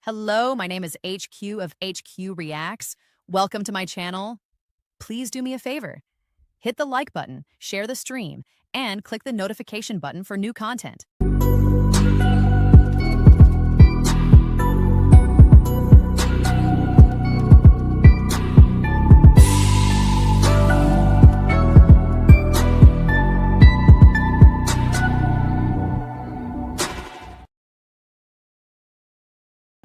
Hello, my name is HQ of HQ Reacts. Welcome to my channel. Please do me a favor. Hit the like button, share the stream, and click the notification button for new content.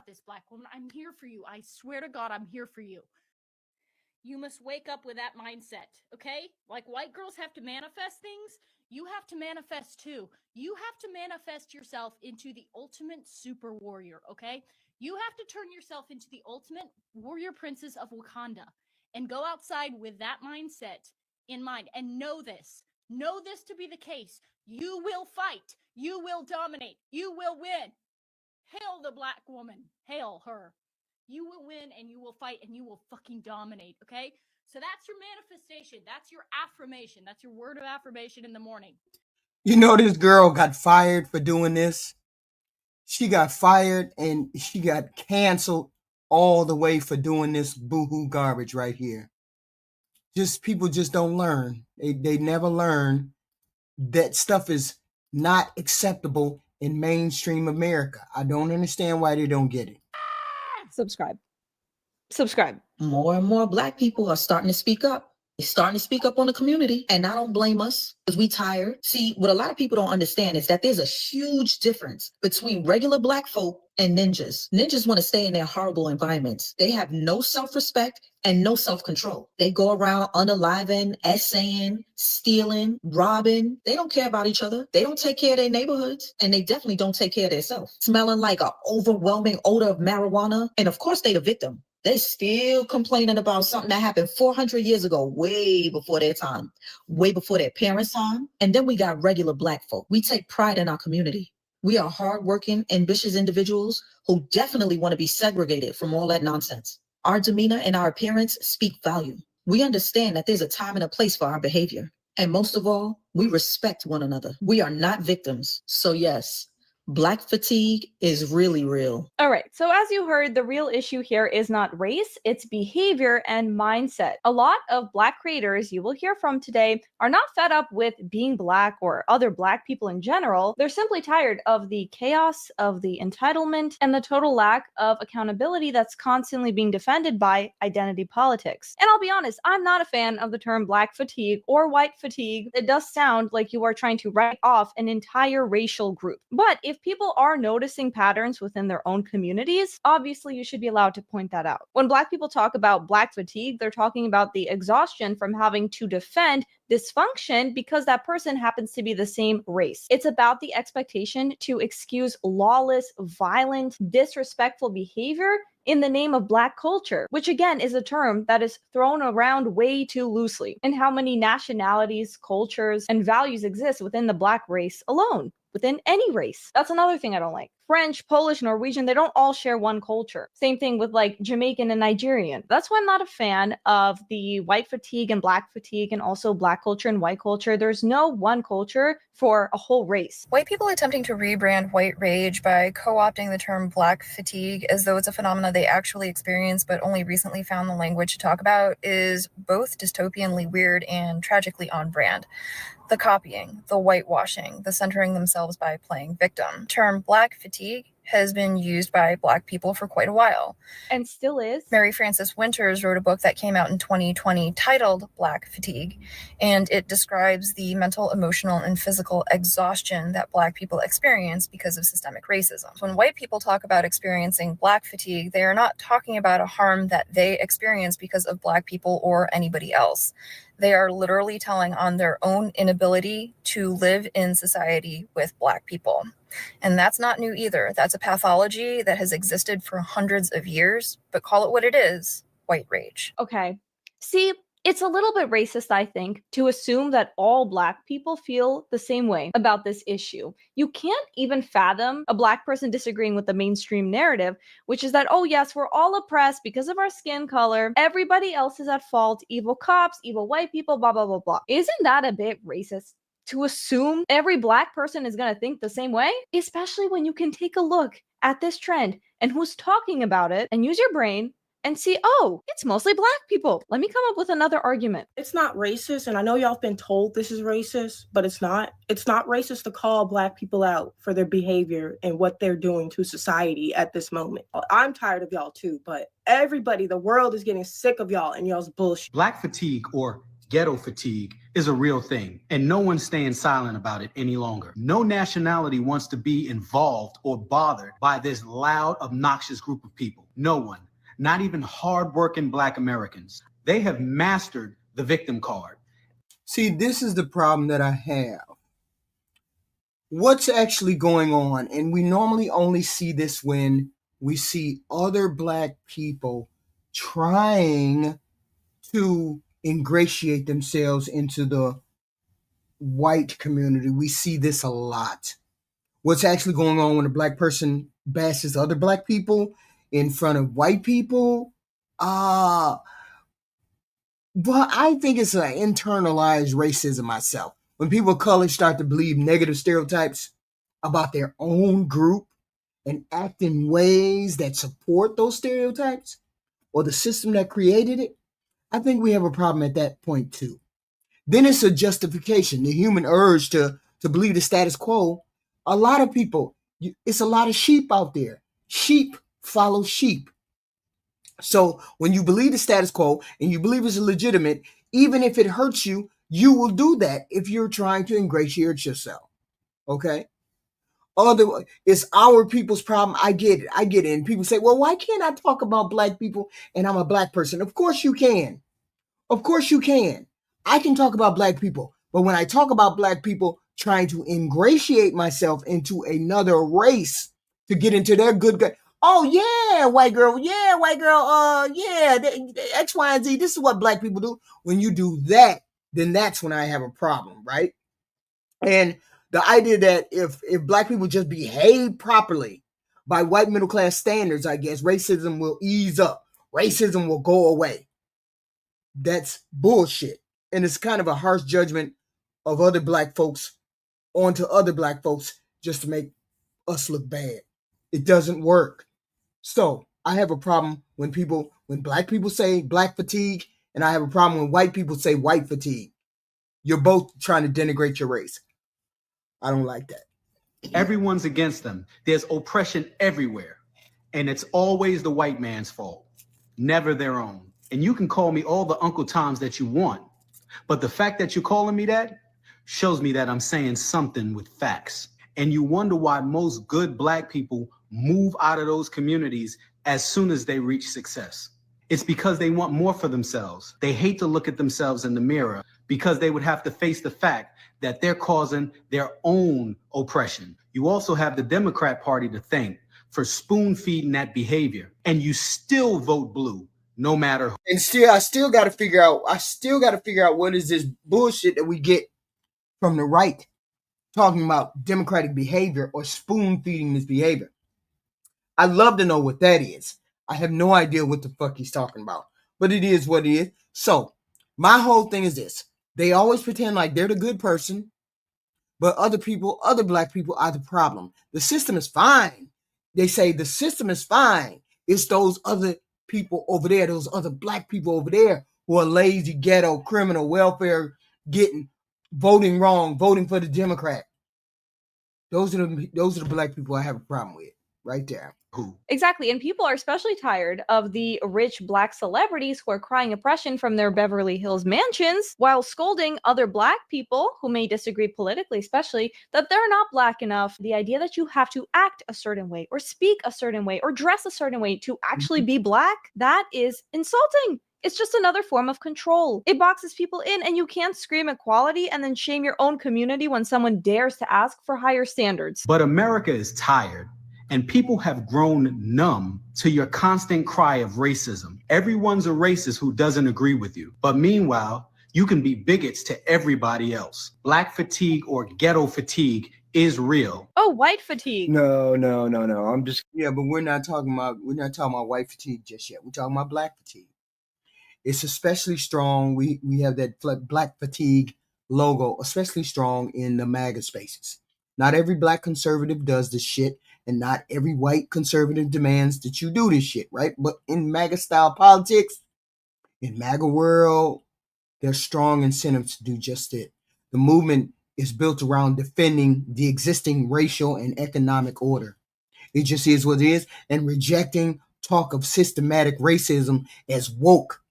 This black woman, I'm here for you. I swear to God, I'm here for you. You must wake up with that mindset, okay? Like white girls have to manifest things, you have to manifest too. You have to manifest yourself into the ultimate super warrior, okay? You have to turn yourself into the ultimate warrior princess of Wakanda and go outside with that mindset in mind and know this. Know this to be the case. You will fight. You will dominate. You will win. Hail the black woman. Hail her. You will win and you will fight and you will fucking dominate, okay? So that's your manifestation. That's your affirmation. That's your word of affirmation in the morning. You know, this girl got fired for doing this. She got fired and she got canceled all the way for doing this boohoo garbage right here. People just don't learn. They never learn that stuff is not acceptable in mainstream America. I don't understand why they don't get it. Subscribe. More and more black people are starting to speak up. They're starting to speak up on the community, and I don't blame us because we tired. See, what a lot of people don't understand is that there's a huge difference between regular black folk and ninjas. Ninjas want to stay in their horrible environments. They have no self-respect and no self-control. They go around unaliving, essaying, stealing, robbing. They don't care about each other. They don't take care of their neighborhoods, and they definitely don't take care of themselves. Smelling like an overwhelming odor of marijuana, and of course they the victim. They still complaining about something that happened 400 years ago, way before their time, way before their parents' time. And then we got regular black folk. We take pride in our community. We are hardworking, ambitious individuals who definitely want to be segregated from all that nonsense. Our demeanor and our appearance speak value. We understand that there's a time and a place for our behavior. And most of all, we respect one another. We are not victims. So yes, black fatigue is really real. All right, so as you heard, the real issue here is not race, it's behavior and mindset. A lot of black creators you will hear from today are not fed up with being black or other black people in general. They're simply tired of the chaos, of the entitlement, and the total lack of accountability that's constantly being defended by identity politics. And I'll be honest, I'm not a fan of the term black fatigue or white fatigue. It does sound like you are trying to write off an entire racial group. But if people are noticing patterns within their own communities, obviously you should be allowed to point that out. When black people talk about black fatigue, they're talking about the exhaustion from having to defend dysfunction because that person happens to be the same race. It's about the expectation to excuse lawless, violent, disrespectful behavior in the name of black culture, which again is a term that is thrown around way too loosely. And how many nationalities, cultures, and values exist within the black race alone? Within any race. That's another thing I don't like. French, Polish, Norwegian, they don't all share one culture. Same thing with like Jamaican and Nigerian. That's why I'm not a fan of the white fatigue and black fatigue and also black culture and white culture. There's no one culture for a whole race. White people attempting to rebrand white rage by co-opting the term black fatigue as though it's a phenomenon they actually experience but only recently found the language to talk about is both dystopianly weird and tragically on brand. The copying, the whitewashing, the centering themselves by playing victim. Term black fatigue has been used by black people for quite a while. And still is. Mary Frances Winters wrote a book that came out in 2020 titled Black Fatigue, and it describes the mental, emotional, and physical exhaustion that black people experience because of systemic racism. When white people talk about experiencing black fatigue, they are not talking about a harm that they experience because of black people or anybody else. They are literally telling on their own inability to live in society with black people. And that's not new either. That's a pathology that has existed for hundreds of years, but call it what it is, white rage. Okay. See, it's a little bit racist, I think, to assume that all black people feel the same way about this issue. You can't even fathom a black person disagreeing with the mainstream narrative, which is that, oh yes, we're all oppressed because of our skin color. Everybody else is at fault. Evil cops, evil white people, blah, blah, blah, blah. Isn't that a bit racist? To assume every black person is going to think the same way, especially when you can take a look at this trend and who's talking about it, and use your brain and see, oh, it's mostly black people. Let me come up with another argument. It's not racist, and I know y'all have been told this is racist, but it's not. It's not racist to call black people out for their behavior and what they're doing to society at this moment. I'm tired of y'all too, but everybody, the world is getting sick of y'all and y'all's bullshit. Black fatigue, or ghetto fatigue, is a real thing, and no one's staying silent about it any longer. No nationality wants to be involved or bothered by this loud, obnoxious group of people. No one. Not even hardworking Black Americans. They have mastered the victim card. See, this is the problem that I have. What's actually going on? And we normally only see this when we see other black people trying to ingratiate themselves into the white community. We see this a lot. What's actually going on when a black person bashes other black people in front of white people? But I think it's an internalized racism myself. When people of color start to believe negative stereotypes about their own group and act in ways that support those stereotypes or the system that created it, I think we have a problem at that point too. Then it's a justification, the human urge to believe the status quo. A lot of people, it's a lot of sheep out there. Sheep follow sheep. So when you believe the status quo and you believe it's legitimate, even if it hurts you, you will do that if you're trying to ingratiate yourself. Okay? It's our people's problem. I get it. And people say, well, why can't I talk about black people and I'm a black person? Of course you can. Of course you can. I can talk about black people. But when I talk about black people trying to ingratiate myself into another race to get into their good guy, oh yeah, white girl, yeah, X, Y, and Z, this is what black people do. When you do that, then that's when I have a problem, right? And the idea that if black people just behave properly by white middle class standards, I guess, racism will ease up. Racism will go away. That's bullshit. And it's kind of a harsh judgment of other black folks onto other black folks just to make us look bad. It doesn't work. So I have a problem when black people say black fatigue, and I have a problem when white people say white fatigue. You're both trying to denigrate your race. I don't like that. Everyone's against them. There's oppression everywhere. And it's always the white man's fault, never their own. And you can call me all the Uncle Toms that you want. But the fact that you're calling me that shows me that I'm saying something with facts. And you wonder why most good black people move out of those communities as soon as they reach success. It's because they want more for themselves. They hate to look at themselves in the mirror because they would have to face the fact that they're causing their own oppression. You also have the Democrat Party to thank for spoon feeding that behavior. And you still vote blue, no matter who. And I still got to figure out what is this bullshit that we get from the right talking about democratic behavior or spoon feeding this behavior. I'd love to know what that is. I have no idea what the fuck he's talking about, but it is what it is. So my whole thing is this. They always pretend like they're the good person, but other black people are the problem. The system is fine. They say the system is fine. It's those other people over there, those other black people over there who are lazy, ghetto, criminal, welfare getting, voting wrong, voting for the Democrat. Those are the black people I have a problem with right there. Exactly. And people are especially tired of the rich black celebrities who are crying oppression from their Beverly Hills mansions while scolding other black people who may disagree politically, especially, that they're not black enough. The idea that you have to act a certain way or speak a certain way or dress a certain way to actually be black, that is insulting. It's just another form of control. It boxes people in, and you can't scream equality and then shame your own community when someone dares to ask for higher standards. But America is tired. And people have grown numb to your constant cry of racism. Everyone's a racist who doesn't agree with you. But meanwhile, you can be bigots to everybody else. Black fatigue or ghetto fatigue is real. Oh, white fatigue. No. I'm just but we're not talking about white fatigue just yet. We're talking about black fatigue. It's especially strong. We have that black fatigue logo, especially strong in the MAGA spaces. Not every black conservative does this shit. and not every white conservative demands that you do this shit, right? But in MAGA style politics, in MAGA world, there's strong incentives to do just it. The movement is built around defending the existing racial and economic order. It just is what it is, and rejecting talk of systematic racism as woke.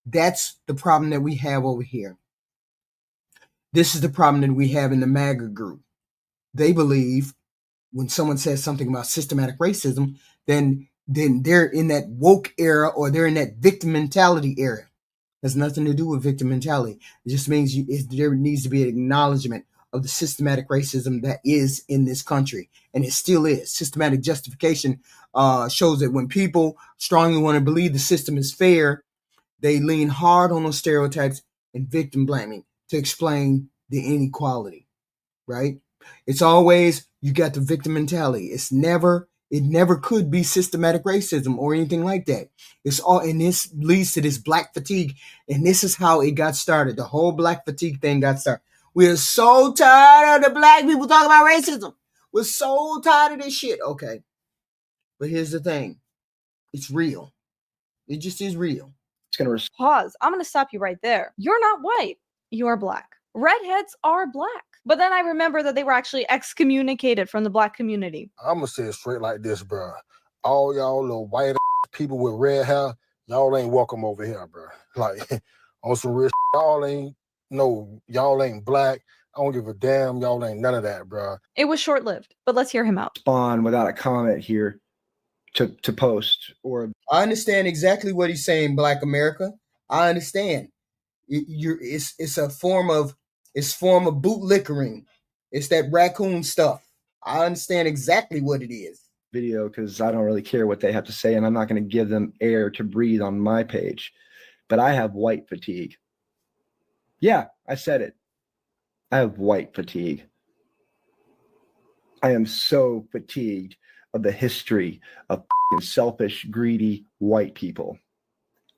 That's the problem that we have over here. This is the problem that we have in the MAGA group. They believe when someone says something about systematic racism, then they're in that woke era, or they're in that victim mentality era. It has nothing to do with victim mentality. It just means there needs to be an acknowledgement of the systematic racism that is in this country, and it still is. Systematic justification shows that when people strongly want to believe the system is fair, they lean hard on those stereotypes and victim blaming to explain the inequality, right? It's always, you got the victim mentality. It never could be systematic racism or anything like that. It's all, and this leads to this black fatigue. And this is how it got started. The whole black fatigue thing got started. We're so tired of the black people talking about racism. We're so tired of this shit. Okay. But here's the thing. It's real. It just is real. It's going to pause. I'm going to stop you right there. You're not white. You're black. Redheads are black. But then I remember that they were actually excommunicated from the black community. I'm going to say it straight like this, bro. All y'all little white people with red hair, y'all ain't welcome over here, bro. Like, on some real y'all ain't black. I don't give a damn. Y'all ain't none of that, bro. It was short-lived, but let's hear him out. Spawn without a comment here to post. Or I understand exactly what he's saying, Black America. I understand. It's a form of bootlickering. It's that raccoon stuff. I understand exactly what it is. Video, because I don't really care what they have to say, and I'm not going to give them air to breathe on my page. But I have white fatigue. Yeah, I said it. I have white fatigue. I am so fatigued of the history of selfish, greedy white people.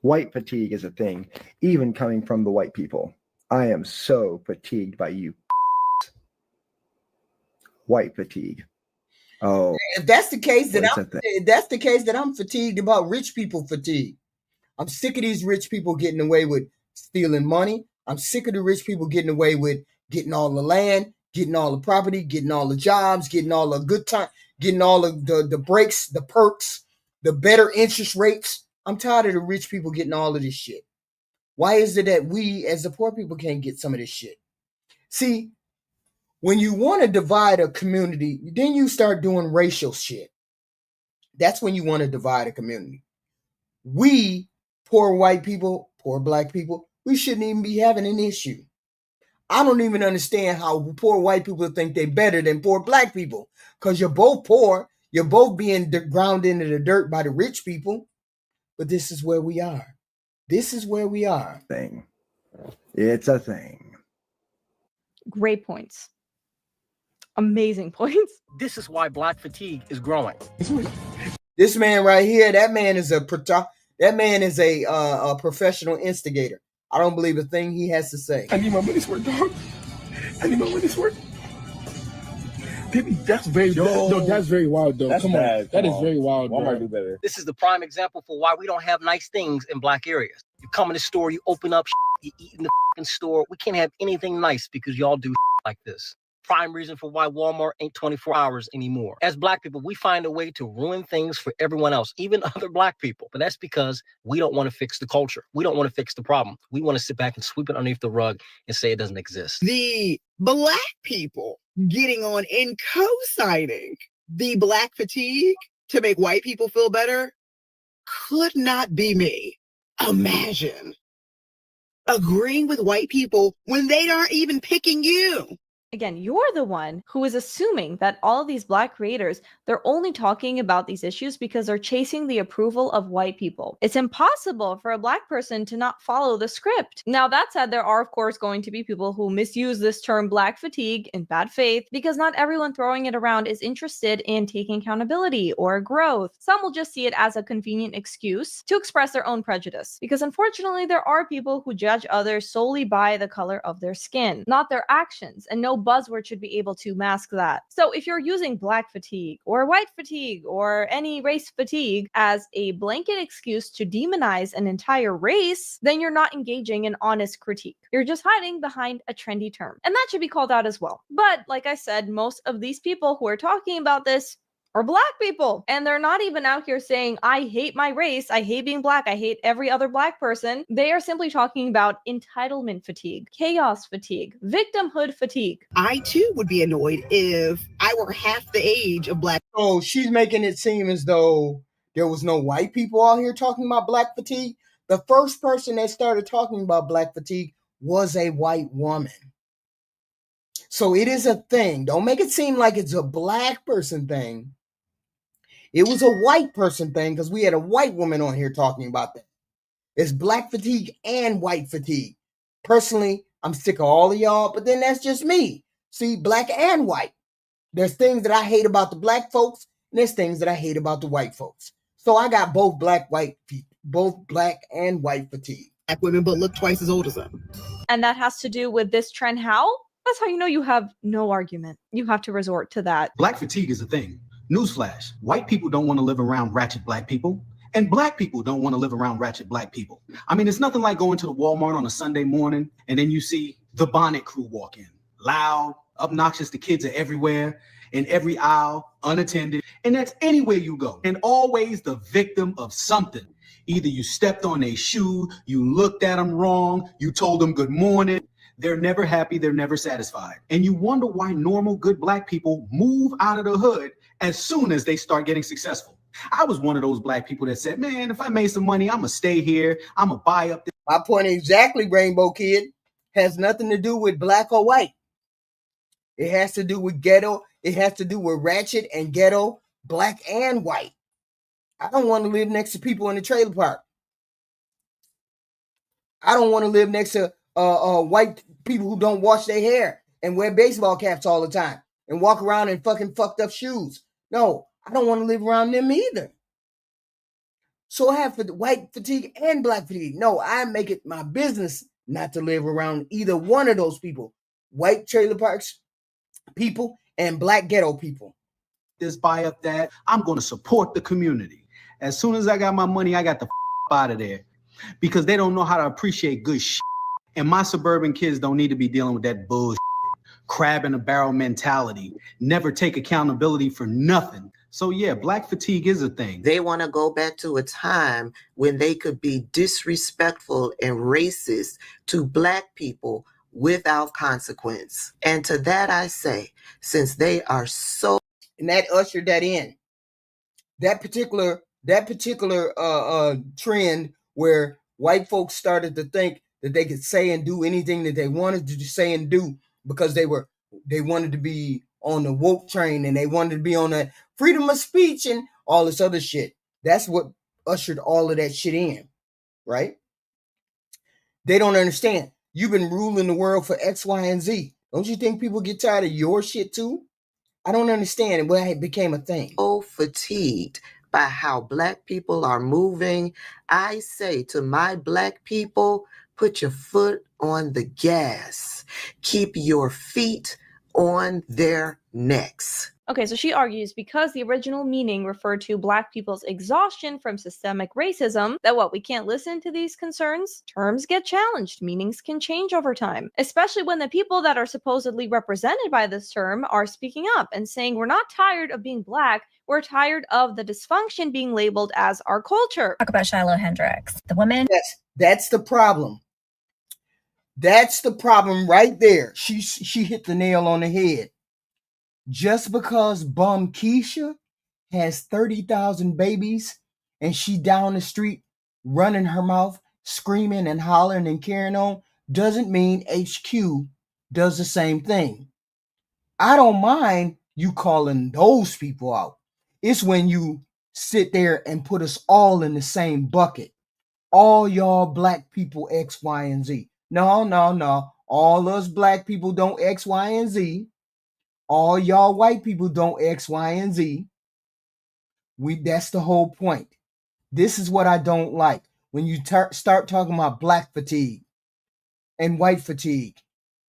White fatigue is a thing, even coming from the white people. I am so fatigued by you. White fatigue. Oh, if that's the case, then I'm fatigued about rich people fatigue. I'm sick of these rich people getting away with stealing money. I'm sick of the rich people getting away with getting all the land, getting all the property, getting all the jobs, getting all the good time, getting all of the breaks, the perks, the better interest rates. I'm tired of the rich people getting all of this shit. Why is it that we as the poor people can't get some of this shit? See, when you want to divide a community, then you start doing racial shit. That's when you want to divide a community. We, poor white people, poor black people, we shouldn't even be having an issue. I don't even understand how poor white people think they're better than poor black people, because you're both poor. You're both being ground into the dirt by the rich people. But this is where we are. This is where we are. Thing. It's a thing. Great points. Amazing points. This is why black fatigue is growing. This man right here, that man is a professional instigator. I don't believe a thing he has to say. I need my money's worth, dog. I need my money's worth. That's very that's very wild, though. Come on. That is very wild, bro. Walmart do better. This is the prime example for why we don't have nice things in black areas. You come in the store, you open up, you eat in the store. We can't have anything nice because y'all do like this. Prime reason for why Walmart ain't 24 hours anymore. As black people, we find a way to ruin things for everyone else, even other black people. But that's because we don't want to fix the culture. We don't want to fix the problem. We want to sit back and sweep it underneath the rug and say it doesn't exist. The black people getting on and co-signing the black fatigue to make white people feel better could not be me. Imagine agreeing with white people when they aren't even picking you. Again, you're the one who is assuming that all of these black creators, they're only talking about these issues because they're chasing the approval of white people. It's impossible for a black person to not follow the script. Now, that said, there are, of course, going to be people who misuse this term black fatigue in bad faith because not everyone throwing it around is interested in taking accountability or growth. Some will just see it as a convenient excuse to express their own prejudice because unfortunately, there are people who judge others solely by the color of their skin, not their actions, and no buzzword should be able to mask that. So if you're using black fatigue or white fatigue or any race fatigue as a blanket excuse to demonize an entire race, then you're not engaging in honest critique. You're just hiding behind a trendy term. And that should be called out as well. But like I said, most of these people who are talking about this are black people. And they're not even out here saying, I hate my race, I hate being black, I hate every other black person. They are simply talking about entitlement fatigue, chaos fatigue, victimhood fatigue. I too would be annoyed if I were half the age of black. Oh, she's making it seem as though there was no white people out here talking about black fatigue. The first person that started talking about black fatigue was a white woman. So it is a thing. Don't make it seem like it's a black person thing. It was a white person thing because we had a white woman on here talking about that. It's black fatigue and white fatigue. Personally, I'm sick of all of y'all, but then that's just me. See, black and white. There's things that I hate about the black folks, and there's things that I hate about the white folks. So I got both black and white fatigue. Black women, but look twice as old as them. And that has to do with this trend. How? That's how you know you have no argument. You have to resort to that. Black fatigue is a thing. Newsflash, white people don't want to live around ratchet black people, and black people don't want to live around ratchet black people. I mean, it's nothing like going to the Walmart on a Sunday morning, and then you see the bonnet crew walk in. Loud, obnoxious, the kids are everywhere, in every aisle, unattended, and that's anywhere you go. And always the victim of something. Either you stepped on a shoe, you looked at them wrong, you told them good morning. They're never happy, they're never satisfied. And you wonder why normal, good black people move out of the hood as soon as they start getting successful. I was one of those black people that said, man, if I made some money, I'm gonna stay here, I'm gonna buy up this. My point exactly, Rainbow Kid, has nothing to do with black or white. It has to do with ghetto. It has to do with ratchet and ghetto, black and white. I don't want to live next to people in the trailer park. I don't want to live next to white people who don't wash their hair and wear baseball caps all the time and walk around in fucking fucked up shoes. No, I don't want to live around them either. So I have white fatigue and black fatigue. No, I make it my business not to live around either one of those people. White trailer parks people and black ghetto people. This, buy up that. I'm going to support the community. As soon as I got my money, I got the out of there because they don't know how to appreciate good shit. And my suburban kids don't need to be dealing with that bullshit. Crab in a barrel mentality. Never take accountability for nothing. So yeah, black fatigue is a thing. They want to go back to a time when they could be disrespectful and racist to black people without consequence. And to that I say, since they are so... And that ushered that in. That particular trend where white folks started to think that they could say and do anything that they wanted to say and do because they wanted to be on the woke train and they wanted to be on the freedom of speech and all this other shit. That's what ushered all of that shit in, right? They don't understand. You've been ruling the world for X, Y, and Z. Don't you think people get tired of your shit too? I don't understand why it became a thing. So fatigued by how black people are moving. I say to my black people, put your foot on the gas. Keep your feet on their necks. Okay, so she argues because the original meaning referred to black people's exhaustion from systemic racism, that we can't listen to these concerns? Terms get challenged, meanings can change over time, especially when the people that are supposedly represented by this term are speaking up and saying we're not tired of being black, we're tired of the dysfunction being labeled as our culture. Talk about Shiloh Hendricks, the woman. That's the problem. That's the problem right there. She hit the nail on the head. Just because bum Keisha has 30,000 babies and she down the street running her mouth, screaming and hollering and carrying on, doesn't mean HQ does the same thing. I don't mind you calling those people out. It's when you sit there and put us all in the same bucket. All y'all black people X, Y, and Z. No. All us black people don't X, Y, and Z. All y'all white people don't X, Y, and Z. That's the whole point. This is what I don't like. When you start talking about black fatigue and white fatigue,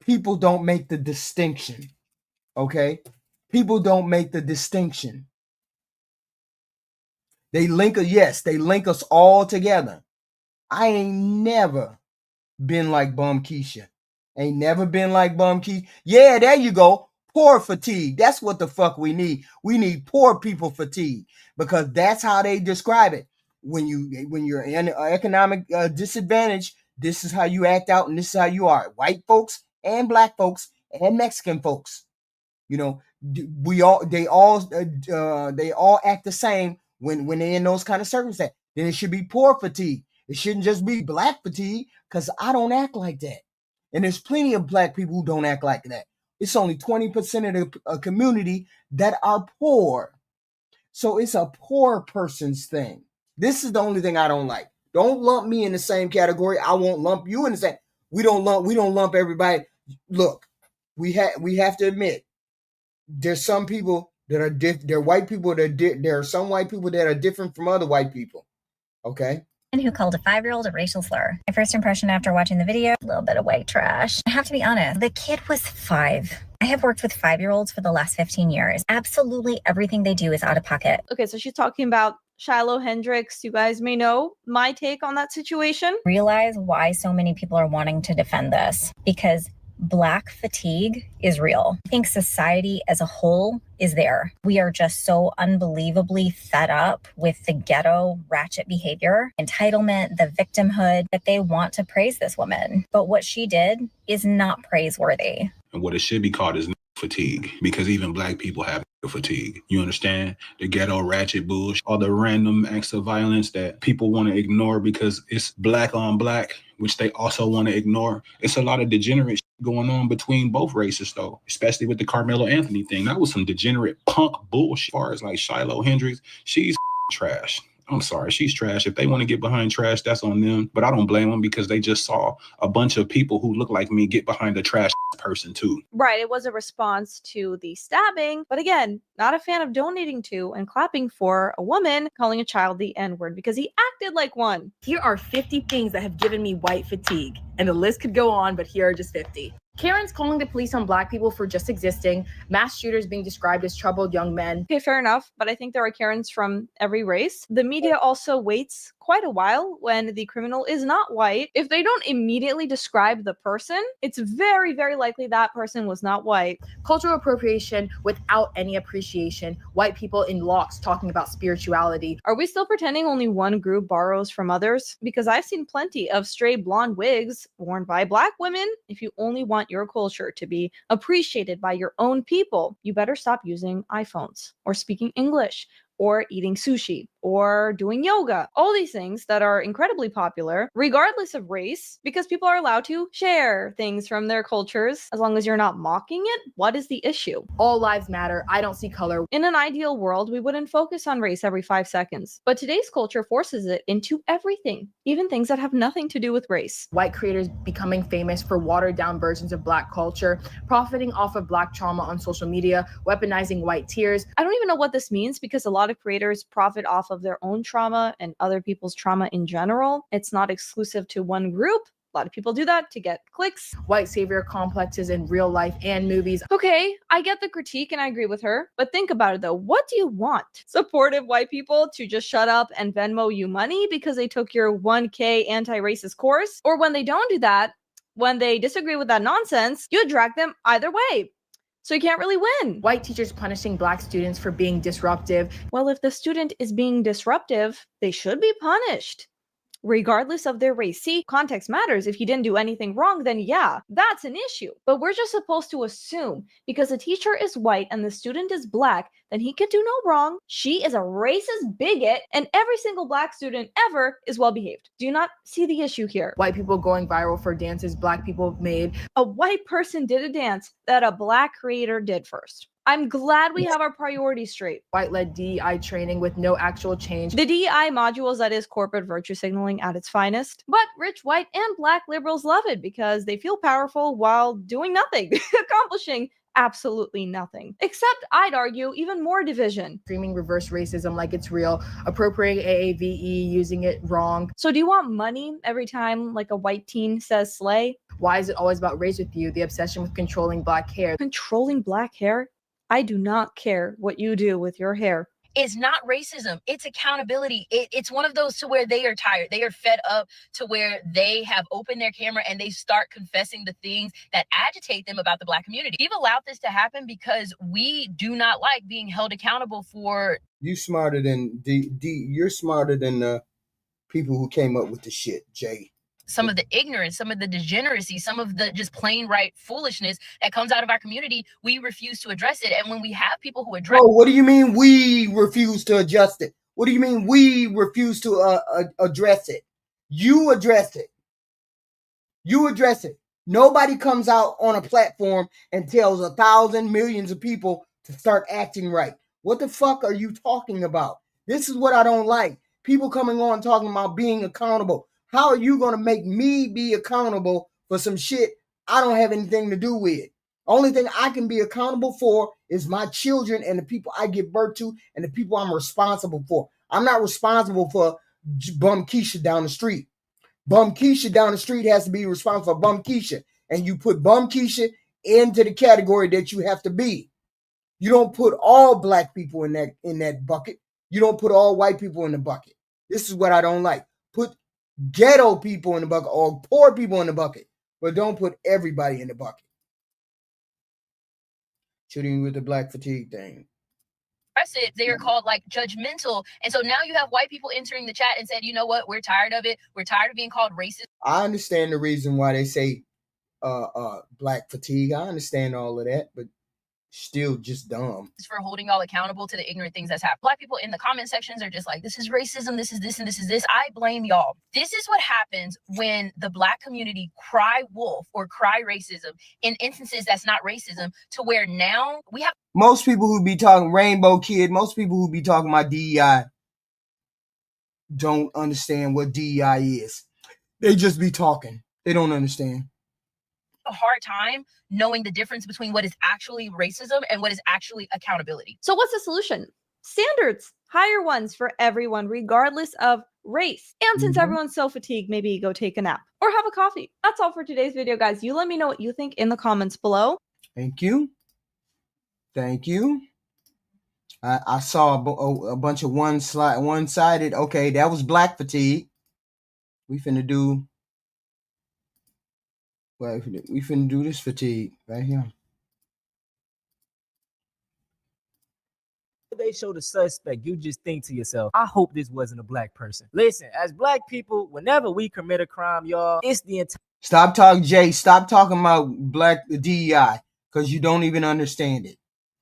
people don't make the distinction. Okay? People don't make the distinction. They link us all together. I ain't never been like Bum Keisha. Ain't never been like Bum Keisha. Yeah, there you go. Poor fatigue. That's what the fuck we need. We need poor people fatigue, because that's how they describe it. When you're in economic disadvantage, this is how you act out, and this is how you are. White folks and black folks and Mexican folks. They all act the same when they're in those kind of circumstances. Then it should be poor fatigue. It shouldn't just be black fatigue, because I don't act like that. And there's plenty of black people who don't act like that. It's only 20% of the community that are poor. So it's a poor person's thing. This is the only thing I don't like. Don't lump me in the same category. I won't lump you in the same. We don't lump everybody. Look, we have to admit, there's some people that are they're white people there are some white people that are different from other white people. Okay? And who called a 5-year-old a racial slur. My first impression after watching the video, a little bit of white trash. I have to be honest, the kid was 5. I have worked with 5-year-olds for the last 15 years. Absolutely everything they do is out of pocket. Okay, so she's talking about Shiloh Hendricks. You guys may know my take on that situation. Realize why so many people are wanting to defend this, because Black fatigue is real. I think society as a whole is there. We are just so unbelievably fed up with the ghetto ratchet behavior, entitlement, the victimhood, that they want to praise this woman. But what she did is not praiseworthy. And what it should be called is fatigue, because even Black people have fatigue. You understand? The ghetto ratchet bullshit, all the random acts of violence that people want to ignore because it's Black on Black, which they also want to ignore. It's a lot of degenerate going on between both races, though, especially with the Carmelo Anthony thing. That was some degenerate punk bullshit. As far as like Shiloh Hendricks, she's trash. I'm sorry, she's trash. If they want to get behind trash, that's on them. But I don't blame them, because they just saw a bunch of people who look like me get behind a trash person too. Right, it was a response to the stabbing. But again, not a fan of donating to and clapping for a woman calling a child the N-word, because he acted like one. Here are 50 things that have given me white fatigue. And the list could go on, but here are just 50. Karen's calling the police on Black people for just existing, mass shooters being described as troubled young men. Okay, fair enough, but I think there are Karens from every race. The media also waits quite a while when the criminal is not white. If they don't immediately describe the person, it's very, very likely that person was not white. Cultural appropriation without any appreciation. White people in locks talking about spirituality. Are we still pretending only one group borrows from others? Because I've seen plenty of stray blonde wigs worn by Black women. If you only want your culture to be appreciated by your own people, you better stop using iPhones or speaking English or eating sushi or doing yoga. All these things that are incredibly popular, regardless of race, because people are allowed to share things from their cultures. As long as you're not mocking it, what is the issue? All lives matter. I don't see color. In an ideal world, we wouldn't focus on race every 5 seconds. But today's culture forces it into everything, even things that have nothing to do with race. White creators becoming famous for watered down versions of Black culture, profiting off of Black trauma on social media, weaponizing white tears. I don't even know what this means, because a lot of creators profit off of their own trauma and other people's trauma in general. It's not exclusive to one group. A lot of people do that to get clicks. White savior complexes in real life and movies. Okay, I get the critique and I agree with her, but think about it though. What do you want? Supportive white people to just shut up and Venmo you money because they took your 1K anti-racist course? Or when they don't do that, when they disagree with that nonsense, you drag them either way. So you can't really win. White teachers punishing Black students for being disruptive. Well, if the student is being disruptive, they should be punished, regardless of their race. See, context matters. If you didn't do anything wrong, then yeah, that's an issue. But we're just supposed to assume because the teacher is white and the student is Black, then he could do no wrong. She is a racist bigot, and every single Black student ever is well behaved. Do you not see the issue here? White people going viral for dances Black people made. A white person did a dance that a Black creator did first. I'm glad we have our priorities straight. White-led DEI training with no actual change. The DEI modules, that is corporate virtue signaling at its finest. But rich, white, and Black liberals love it because they feel powerful while doing nothing, accomplishing Absolutely nothing. Except, I'd argue, even more division. Screaming reverse racism like it's real, appropriating AAVE, using it wrong. So do you want money every time like a white teen says slay? Why is it always about race with you? The obsession with controlling black hair. Controlling black hair? I do not care what you do with your hair. It's not racism. It's accountability. It's one of those to where they are tired. They are fed up to where they have opened their camera and they start confessing the things that agitate them about the Black community. We've allowed this to happen because we do not like being held accountable for. You smarter than you're smarter than the people who came up with the shit, Jay. Some of the ignorance, some of the degeneracy, some of the just plain right foolishness that comes out of our community, we refuse to address it. And when we have people who address, what do you mean we refuse to adjust it? What do you mean we refuse to address it? You address it. You address it. Nobody comes out on a platform and tells 1,000 millions of people to start acting right. What the fuck are you talking about? This is what I don't like. People coming on talking about being accountable. How are you going to make me be accountable for some shit I don't have anything to do with? Only thing I can be accountable for is my children and the people I give birth to and the people I'm responsible for. I'm not responsible for Bum Keisha down the street. Bum Keisha down the street has to be responsible for Bum Keisha. And you put Bum Keisha into the category that you have to be. You don't put all black people in that bucket. You don't put all white people in the bucket. This is what I don't like. Put ghetto people in the bucket or poor people in the bucket, but don't put everybody in the bucket. Shooting with the black fatigue thing. They are called like judgmental. And so now you have white people entering the chat and said, you know what, we're tired of it. We're tired of being called racist. I understand the reason why they say black fatigue. I understand all of that, but still just dumb. For holding y'all accountable to the ignorant things that's happening. Black people in the comment sections are just like, this is racism, this is this, and this is this. I blame y'all. This is what happens when the black community cry wolf or cry racism in instances that's not racism, to where now we have most people who be talking Rainbow Kid, most people who be talking about DEI don't understand what DEI is. They just be talking. They don't understand. A hard time knowing the difference between what is actually racism and what is actually accountability. So what's the solution? Standards, higher ones for everyone, regardless of race. And since everyone's so fatigued, maybe go take a nap or have a coffee. That's all for today's video, guys. You let me know what you think in the comments below. Thank you. Thank you. I saw a bunch of one-sided. Okay, that was black fatigue. We finna do this fatigue right here. They show the suspect, you just think to yourself, I hope this wasn't a black person. Listen, as black people, whenever we commit a crime, y'all, it's the entire... Stop talking, Jay. Stop talking about black DEI because you don't even understand it.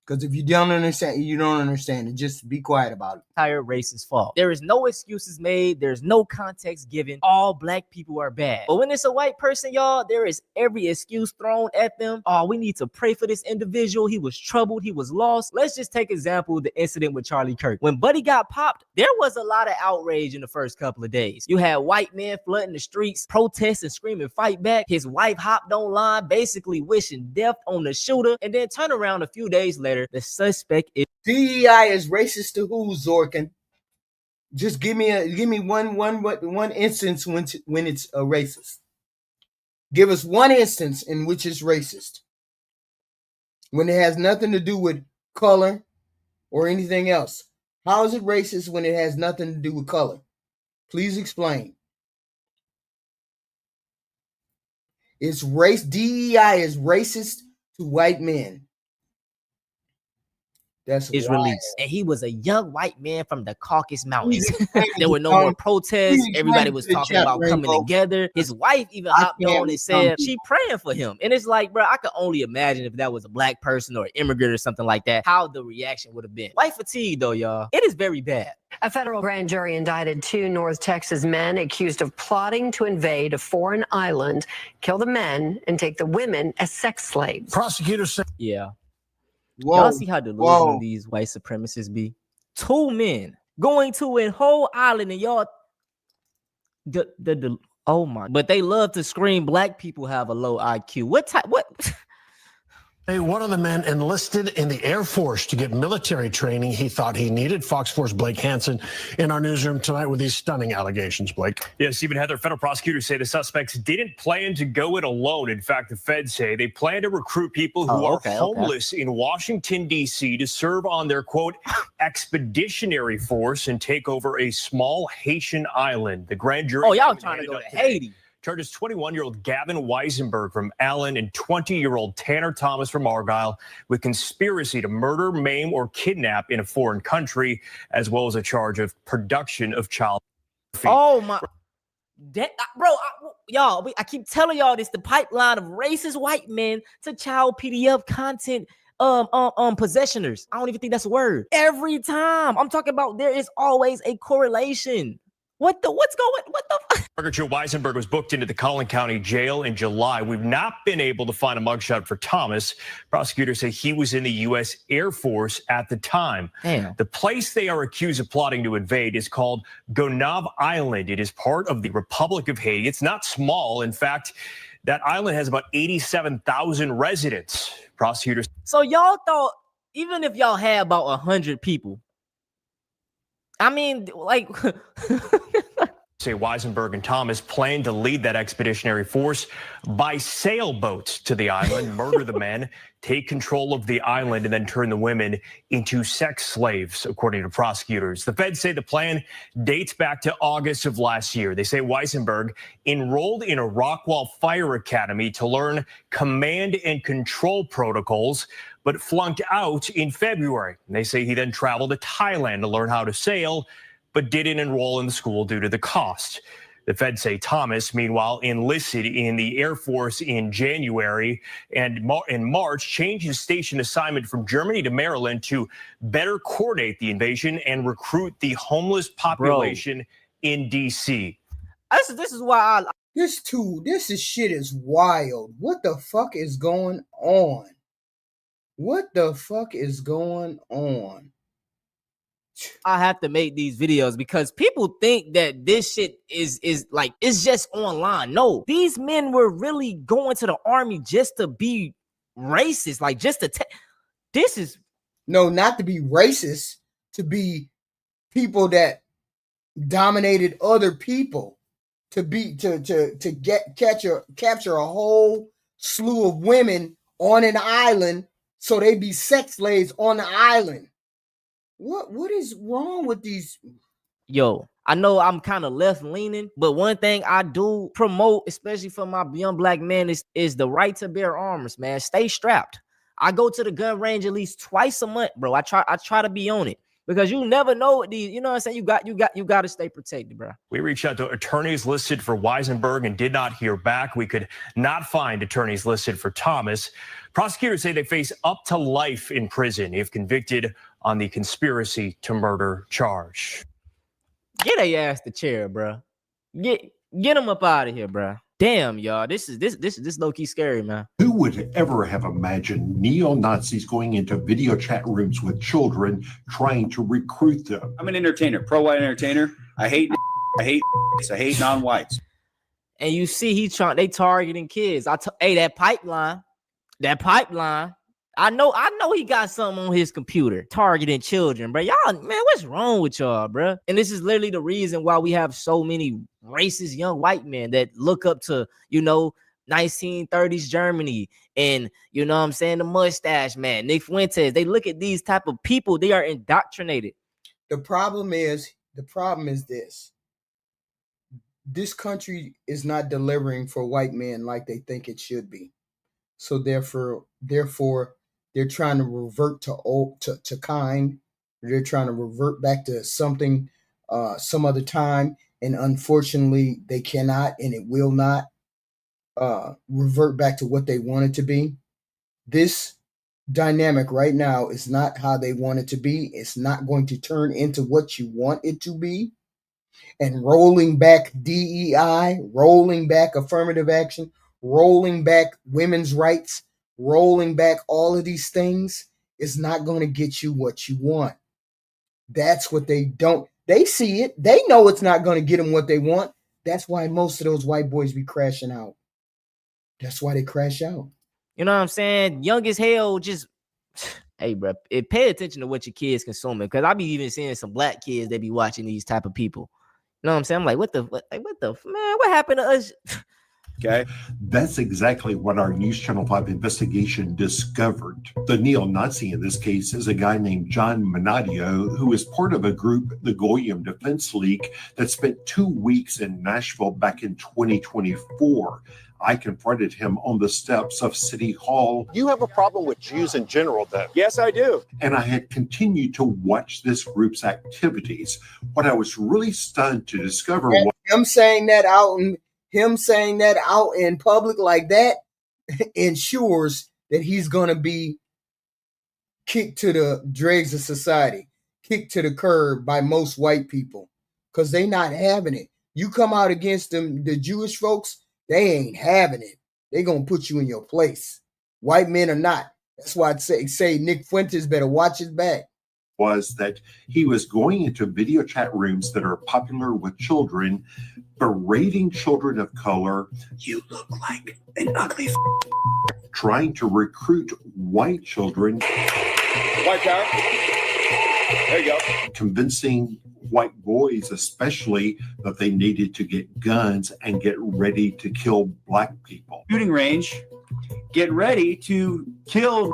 Because if you don't understand, you don't understand it. Just be quiet about it. Entire racist fault. There is no excuses made. There's no context given. All black people are bad. But when it's a white person, y'all, there is every excuse thrown at them. Oh, we need to pray for this individual. He was troubled. He was lost. Let's just take example of the incident with Charlie Kirk. When Buddy got popped, there was a lot of outrage in the first couple of days. You had white men flooding the streets, protesting, screaming, fight back. His wife hopped online, basically wishing death on the shooter. And then turn around a few days later, the suspect is... DEI is racist to who, Zorkin? Just give me one instance when it's a racist. Give us one instance in which it's racist. When it has nothing to do with color or anything else. How is it racist when it has nothing to do with color? Please explain. It's race. DEI is racist to white men. That's is wild. Released. And he was a young white man from the Caucasus Mountains. There were no more protests. Everybody was talking about coming together. His wife even hopped on and said she praying for him. And it's like, bro, I could only imagine if that was a black person or an immigrant or something like that, how the reaction would have been. White fatigue, though, y'all, it is very bad. A federal grand jury indicted 2 North Texas men accused of plotting to invade a foreign island, kill the men, and take the women as sex slaves. Prosecutors say, yeah. Whoa, y'all see how delusional these white supremacists be? 2 men going to a whole island and y'all oh my, but they love to scream black people have a low IQ. What One of the men enlisted in the Air Force to get military training he thought he needed. Fox 4's Blake Hansen in our newsroom tonight with these stunning allegations. Blake. Yeah, Stephen Heather, federal prosecutors say the suspects didn't plan to go it alone. In fact, the feds say they plan to recruit people who are homeless in Washington, D.C. to serve on their, quote, expeditionary force and take over a small Haitian island. The grand jury. Oh, y'all trying to go to Haiti. Charges 21-year-old Gavin Weisenberg from Allen and 20-year-old Tanner Thomas from Argyle with conspiracy to murder, maim, or kidnap in a foreign country, as well as a charge of production of child pornography. Oh my, bro, y'all, I keep telling y'all this: the pipeline of racist white men to child PDF content. Possessioners. I don't even think that's a word. Every time I'm talking about, there is always a correlation. What the Joe Weisenberg was booked into the Collin County Jail in July. We've not been able to find a mugshot for Thomas. Prosecutors say he was in the U.S. Air Force at the time. Damn. The place they are accused of plotting to invade is called Gonave Island. It is part of the Republic of Haiti. It's not small. In fact, that island has about 87,000 residents. Prosecutors. So y'all thought, even if y'all had about 100 people, I mean, like, say Weisenberg and Thomas plan to lead that expeditionary force by sailboats to the island, murder the men, take control of the island, and then turn the women into sex slaves, according to prosecutors. The feds say the plan dates back to August of last year. They say Weisenberg enrolled in a Rockwall Fire Academy to learn command and control protocols, but flunked out in February. And they say he then traveled to Thailand to learn how to sail, but didn't enroll in the school due to the cost. The feds say Thomas, meanwhile, enlisted in the Air Force in January and in March, changed his station assignment from Germany to Maryland to better coordinate the invasion and recruit the homeless population in D.C. This is why this shit is wild. What the fuck is going on? What the fuck is going on? I have to make these videos because people think that this shit is like, it's just online. No, these men were really going to the army just to be racist, like just to this is no, not to be racist, to be people that dominated other people, to capture a whole slew of women on an island so they be sex slaves on the island. What is wrong with these? Yo, I know I'm kind of left leaning, but one thing I do promote, especially for my young black men, is the right to bear arms, man. Stay strapped. I go to the gun range at least twice a month, bro. I try to be on it because you never know what these, you know what I'm saying? You got to stay protected, bro. We reached out to attorneys listed for Weisenberg and did not hear back. We could not find attorneys listed for Thomas. Prosecutors say they face up to life in prison if convicted on the conspiracy to murder charge. Get a ass the chair, bro. Get him up out of here, bro. Damn, y'all. This is low-key scary, man. Who would ever have imagined neo-Nazis going into video chat rooms with children trying to recruit them? I'm an entertainer, pro-white entertainer. I hate non-whites. And you see they targeting kids. Hey, that pipeline. I know he got something on his computer targeting children, bro. Y'all, man, what's wrong with y'all, bro? And this is literally the reason why we have so many racist young white men that look up to, 1930s Germany and, you know what I'm saying, the mustache man, Nick Fuentes. They look at these type of people, they are indoctrinated. The problem is this. This country is not delivering for white men like they think it should be. So therefore, they're trying to revert to kind. They're trying to revert back to something some other time. And unfortunately, they cannot and it will not revert back to what they want it to be. This dynamic right now is not how they want it to be. It's not going to turn into what you want it to be. And rolling back DEI, rolling back affirmative action, rolling back women's rights, rolling back all of these things is not going to get you what you want. That's what they see it. They know it's not going to get them what they want. That's why most of those white boys be crashing out. That's why they crash out. You know what I'm saying? Young as hell, just hey, bro, pay attention to what your kids consuming. Because I be even seeing some black kids that be watching these type of people. You know what I'm saying? I'm like, what the man? What happened to us? Okay. That's exactly what our News Channel 5 investigation discovered. The neo-Nazi in this case is a guy named John Minadio, who is part of a group, the Goyim Defense League, that spent 2 weeks in Nashville back in 2024. I confronted him on the steps of City Hall. You have a problem with Jews in general, then? Yes, I do. And I had continued to watch this group's activities. What I was really stunned to discover was him saying that out in public like that ensures that he's going to be kicked to the dregs of society, kicked to the curb by most white people, because they not having it. You come out against them, the Jewish folks, they ain't having it. They gonna put you in your place. White men are not. That's why I'd say Nick Fuentes better watch his back. Was that he was going into video chat rooms that are popular with children, berating children of color. You look like an ugly trying to recruit white children. White power. There you go. Convincing white boys especially that they needed to get guns and get ready to kill black people. Shooting range. Get ready to kill.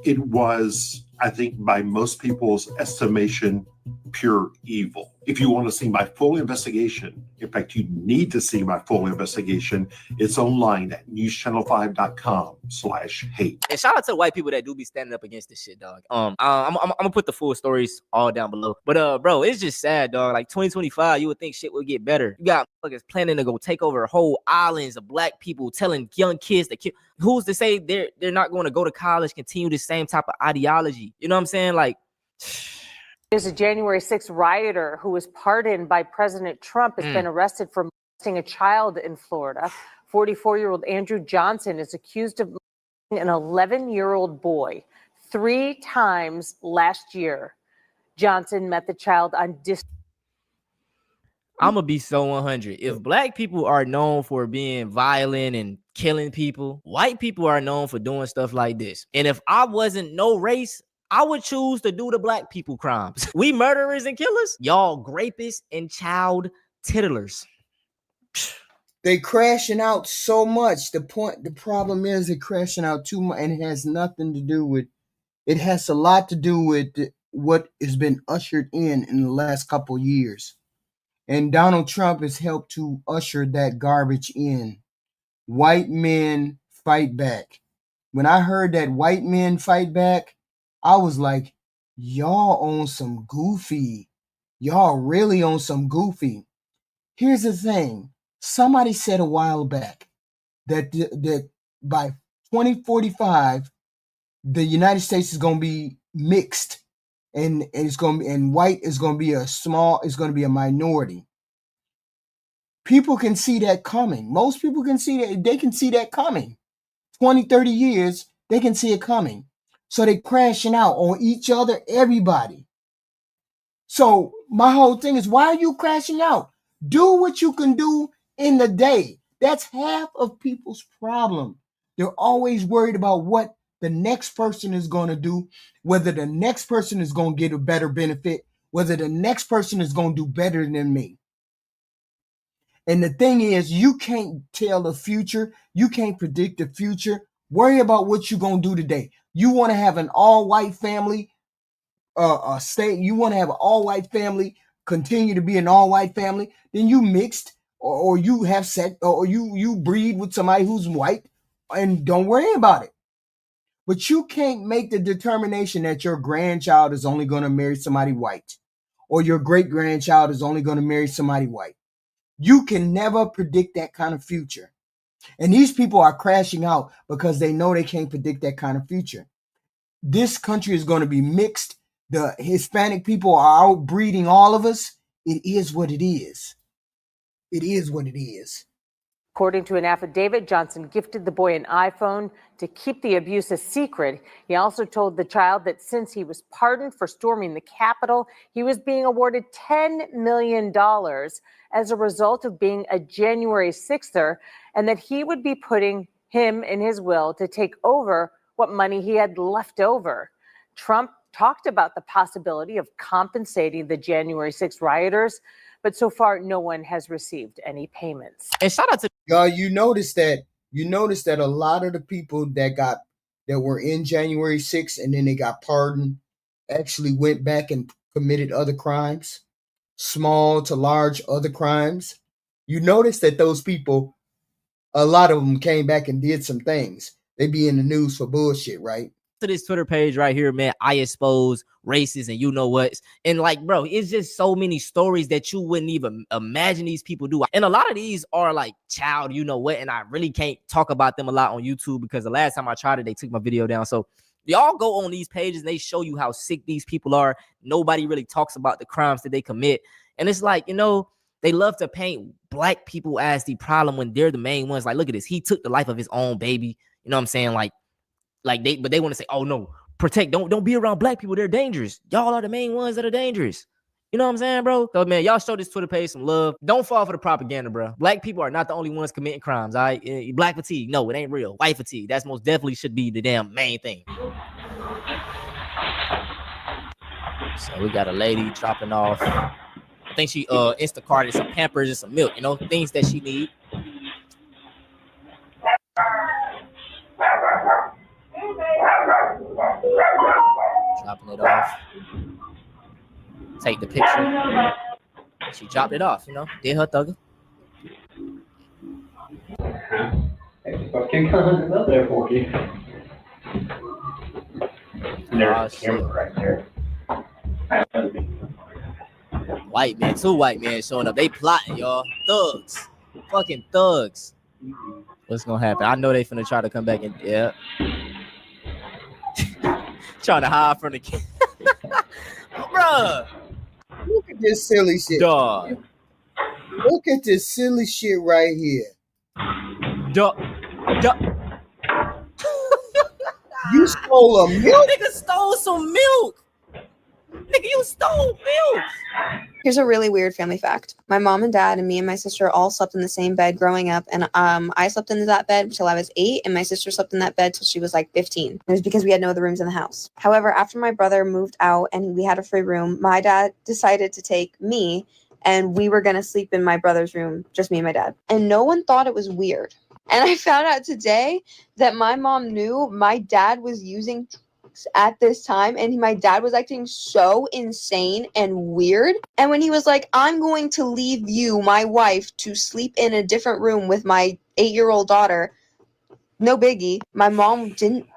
It was, I think, by most people's estimation, pure evil. If you want to see my full investigation, in fact, you need to see my full investigation, it's online at newschannel5.com/hate. And shout out to the white people that do be standing up against this shit, dog. I'm gonna put the full stories all down below. But bro, it's just sad, dog. Like 2025, you would think shit would get better. You got motherfuckers planning to go take over whole islands of black people, telling young kids to kill. Who's to say they're not going to go to college, continue the same type of ideology? You know what I'm saying? Like. There's a January 6th rioter who was pardoned by President Trump has been arrested for molesting a child in Florida. 44-year-old Andrew Johnson is accused of molesting an 11-year-old boy 3 times last year. Johnson met the child on I'm gonna be so 100. If black people are known for being violent and killing people, white people are known for doing stuff like this. And if I wasn't no race, I would choose to do the black people crimes. We murderers and killers. Y'all grapists and child tittlers. They crashing out so much. The problem is they're crashing out too much, and it has nothing to do with. It has a lot to do with what has been ushered in the last couple of years, and Donald Trump has helped to usher that garbage in. White men fight back. When I heard that white men fight back, I was like, y'all on some goofy. Y'all really on some goofy. Here's the thing. Somebody said a while back that by 2045, the United States is going to be mixed, and white is going to be a minority. People can see that coming. Most people can see that. They can see that coming. 20, 30 years, they can see it coming. So they crashing out on each other, everybody. So my whole thing is, why are you crashing out? Do what you can do in the day. That's half of people's problem. They're always worried about what the next person is going to do, whether the next person is going to get a better benefit, whether the next person is going to do better than me. And the thing is, you can't tell the future. You can't predict the future. Worry about what you're going to do today. You want to have an all-white family, you want to have an all-white family, continue to be an all-white family, then you mixed, or you have sex, or you breed with somebody who's white, and don't worry about it. But you can't make the determination that your grandchild is only going to marry somebody white, or your great-grandchild is only going to marry somebody white. You can never predict that kind of future. And these people are crashing out because they know they can't predict that kind of future. This country is going to be mixed. The Hispanic people are outbreeding all of us. It is what it is. It is what it is. According to an affidavit, Johnson gifted the boy an iPhone to keep the abuse a secret. He also told the child that since he was pardoned for storming the Capitol, he was being awarded $10 million as a result of being a January 6ther, and that he would be putting him in his will to take over what money he had left over. Trump talked about the possibility of compensating the January 6th rioters, but so far no one has received any payments. And shout out to y'all. You notice that a lot of the people that were in January 6th and then they got pardoned actually went back and committed other crimes, small to large other crimes. You notice that those people, a lot of them came back and did some things. They be in the news for bullshit, right? To this Twitter page right here, man, I expose racists and you know what. And like, bro, it's just so many stories that you wouldn't even imagine these people do. And a lot of these are like child, you know what, and I really can't talk about them a lot on YouTube because the last time I tried it, they took my video down. So y'all go on these pages and they show you how sick these people are. Nobody really talks about the crimes that they commit. And it's like, you know, they love to paint black people as the problem when they're the main ones. Like, look at this. He took the life of his own baby. You know what I'm saying? But they want to say, oh no, protect, don't be around black people. They're dangerous. Y'all are the main ones that are dangerous. You know what I'm saying, bro? So man, y'all show this Twitter page some love. Don't fall for the propaganda, bro. Black people are not the only ones committing crimes. All right, black fatigue, no, it ain't real. White fatigue, that's most definitely should be the damn main thing. So we got a lady dropping off. I think she Instacarted some Pampers and some milk. You know, things that she need. Dropping it off. Take the picture. She dropped it off, you know. Did her thugger. Fucking coming up there for you. Oh, shit. Right there. White man, two white men showing up. They plotting, y'all. Thugs. Fucking thugs. What's gonna happen? I know they finna try to come back and yeah. Trying to hide from the kid. Bruh. Look at this silly shit. Dog. Look at this silly shit right here. Dog. You stole a milk? Nigga stole some milk. Nigga, you stole milk. Here's a really weird family fact. My mom and dad and me and my sister all slept in the same bed growing up. And I slept in that bed until I was 8. And my sister slept in that bed till she was like 15. It was because we had no other rooms in the house. However, after my brother moved out and we had a free room, my dad decided to take me and we were going to sleep in my brother's room, just me and my dad. And no one thought it was weird. And I found out today that my mom knew my dad was using at this time, and my dad was acting so insane and weird. And when he was like, I'm going to leave you, my wife, to sleep in a different room with my 8-year-old daughter, no biggie, my mom didn't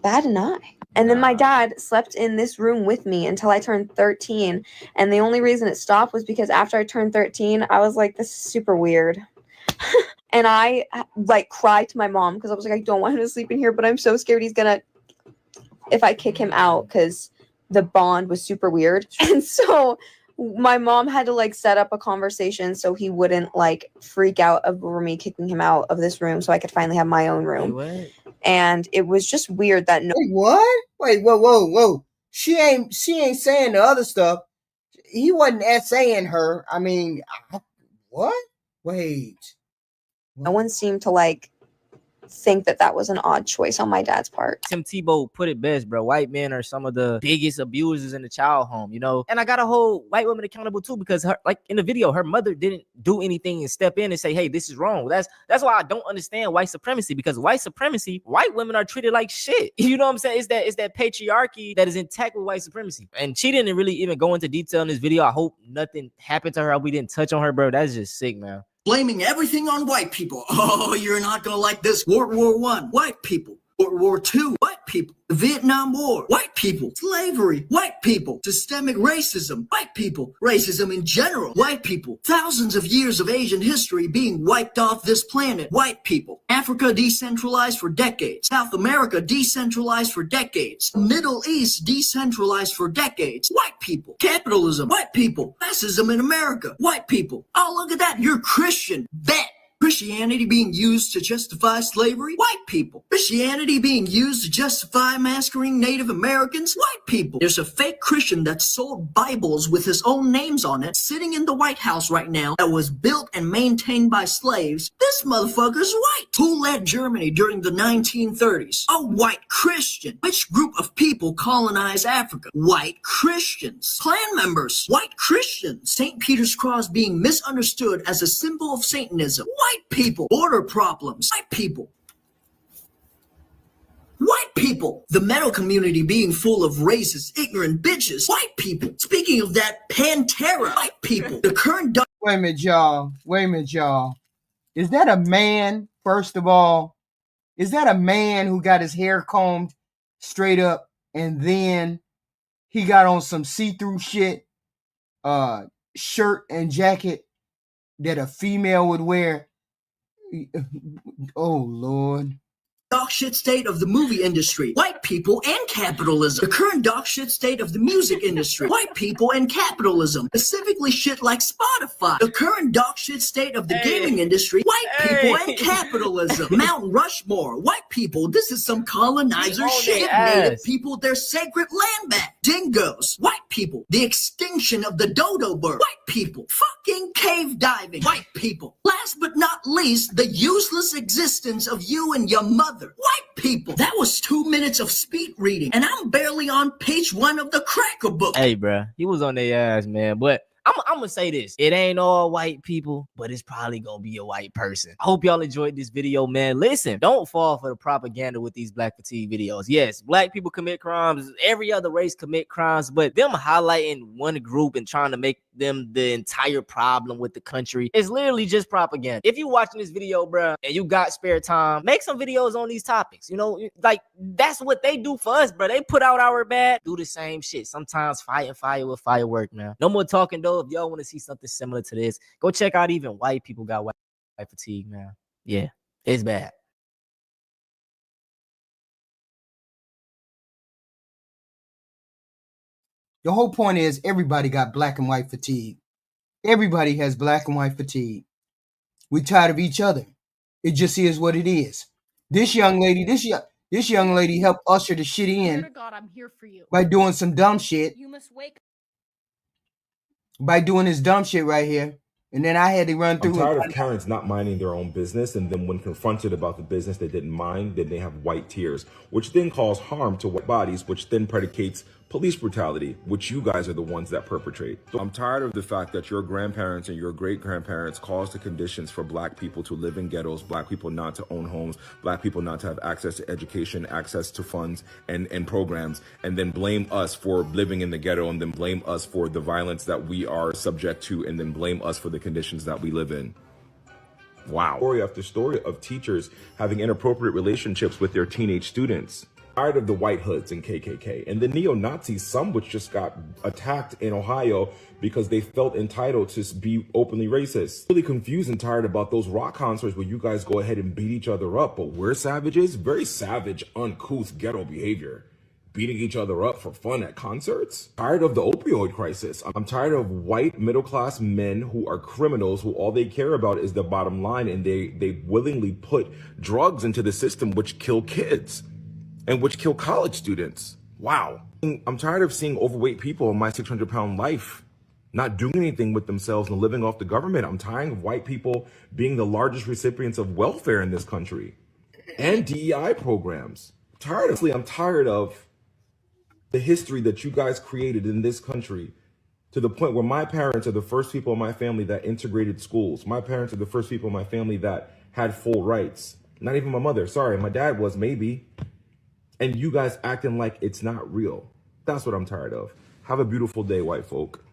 bat an eye. And then my dad slept in this room with me until I turned 13. And the only reason it stopped was because after I turned 13, I was like, this is super weird. And I like cried to my mom because I was like, I don't want him to sleep in here, but I'm so scared he's gonna, if I kick him out, because the bond was super weird. And so my mom had to like set up a conversation so he wouldn't like freak out over me kicking him out of this room so I could finally have my own room. Wait. And it was just weird that no. Wait, what? Wait, whoa. She ain't saying the other stuff. He wasn't essaying her. I mean, what? Wait. No one seemed to like think that was an odd choice on my dad's part. Tim Tebow put it best, bro. White men are some of the biggest abusers in the child home, you know? And I gotta hold white women accountable too, because her, like in the video, her mother didn't do anything and step in and say, hey, this is wrong. That's why I don't understand white supremacy, because white supremacy, white women are treated like shit. You know what I'm saying? It's that patriarchy that is intact with white supremacy. And she didn't really even go into detail in this video. I hope nothing happened to her. We didn't touch on her, bro. That's just sick, man. Blaming everything on white people. Oh, you're not gonna like this. World War I, white people. World War II, white people. The Vietnam War, white people. Slavery, white people. Systemic racism, white people. Racism in general, white people. Thousands of years of Asian history being wiped off this planet, white people. Africa decentralized for decades. South America decentralized for decades. Middle East decentralized for decades. White people. Capitalism, white people. Fascism in America, white people. Oh, look at that. You're Christian. Bet. Christianity being used to justify slavery? White people. Christianity being used to justify massacring Native Americans? White people. There's a fake Christian that sold Bibles with his own names on it sitting in the White House right now that was built and maintained by slaves. This motherfucker's white. Who led Germany during the 1930s? A white Christian. Which group of people colonized Africa? White Christians. Klan members. White Christians. St. Peter's Cross being misunderstood as a symbol of Satanism. White people. Border problems. White people. White people. The metal community being full of racist, ignorant bitches. White people. Speaking of that, Pantera. White people. The current... Wait a minute, y'all. Wait a minute, y'all. Is that a man, first of all? Is that a man who got his hair combed straight up and then he got on some see-through shit, shirt and jacket that a female would wear? Oh, Lord. Dog shit state of the movie industry. White people and capitalism. The current dog shit state of the music industry. White people and capitalism. Specifically shit like Spotify. The current dog shit state of the gaming industry. White people and capitalism. Mount Rushmore. White people. This is some colonizer shit. Native people, their sacred land back. Dingoes. White people. The extinction of the dodo bird. White people. Fucking cave diving. White people. Last but not least, the useless existence of you and your mother. White people. That was 2 minutes of speed reading, and I'm barely on page 1 of the Cracker book. Hey, bruh, he was on their ass, man. But I'm gonna say this. It ain't all white people, but it's probably gonna be a white person. I hope y'all enjoyed this video, man. Listen, don't fall for the propaganda with these black fatigue videos. Yes, black people commit crimes. Every other race commit crimes, but them highlighting one group and trying to make them the entire problem with the country is literally just propaganda. If you watching this video, bruh, and you got spare time, make some videos on these topics. You know, like that's what they do for us, bruh. They put out our bad, do the same shit. Sometimes fighting fire with firework, man. No more talking though. If y'all want to see something similar to this, go check out even white people got white fatigue, man. Yeah, it's bad. The whole point is everybody got black and white fatigue. Everybody has black and white fatigue. We tired of each other. It just is what it is. This young lady helped usher the shit in God, I'm here for you. by doing some dumb shit. You must wake By doing this dumb shit right here. And then I had to run through. I'm tired of Karens not minding their own business, and then when confronted about the business they didn't mind, then they have white tears, which then cause harm to white bodies, which then predicates police brutality, which you guys are the ones that perpetrate. So I'm tired of the fact that your grandparents and your great-grandparents caused the conditions for black people to live in ghettos, black people not to own homes, black people not to have access to education, access to funds and programs, and then blame us for living in the ghetto, and then blame us for the violence that we are subject to, and then blame us for the conditions that we live in. Wow. Story after story of teachers having inappropriate relationships with their teenage students. Tired of the white hoods and KKK and the neo-Nazis, some which just got attacked in Ohio because they felt entitled to be openly racist. Really confused and tired about those rock concerts where you guys go ahead and beat each other up, but we're savages. Very savage, uncouth ghetto behavior. Beating each other up for fun at concerts. Tired of the opioid crisis. I'm tired of white middle-class men who are criminals who all they care about is the bottom line, and they willingly put drugs into the system which kill kids and which kill college students. Wow. I'm tired of seeing overweight people in my 600-pound life not doing anything with themselves and living off the government. I'm tired of white people being the largest recipients of welfare in this country and DEI programs. I'm tired of the history that you guys created in this country, to the point where my parents are the first people in my family that integrated schools. My parents are the first people in my family that had full rights. Not even my mother. Sorry, my dad was maybe. And you guys acting like it's not real. That's what I'm tired of. Have a beautiful day, white folk.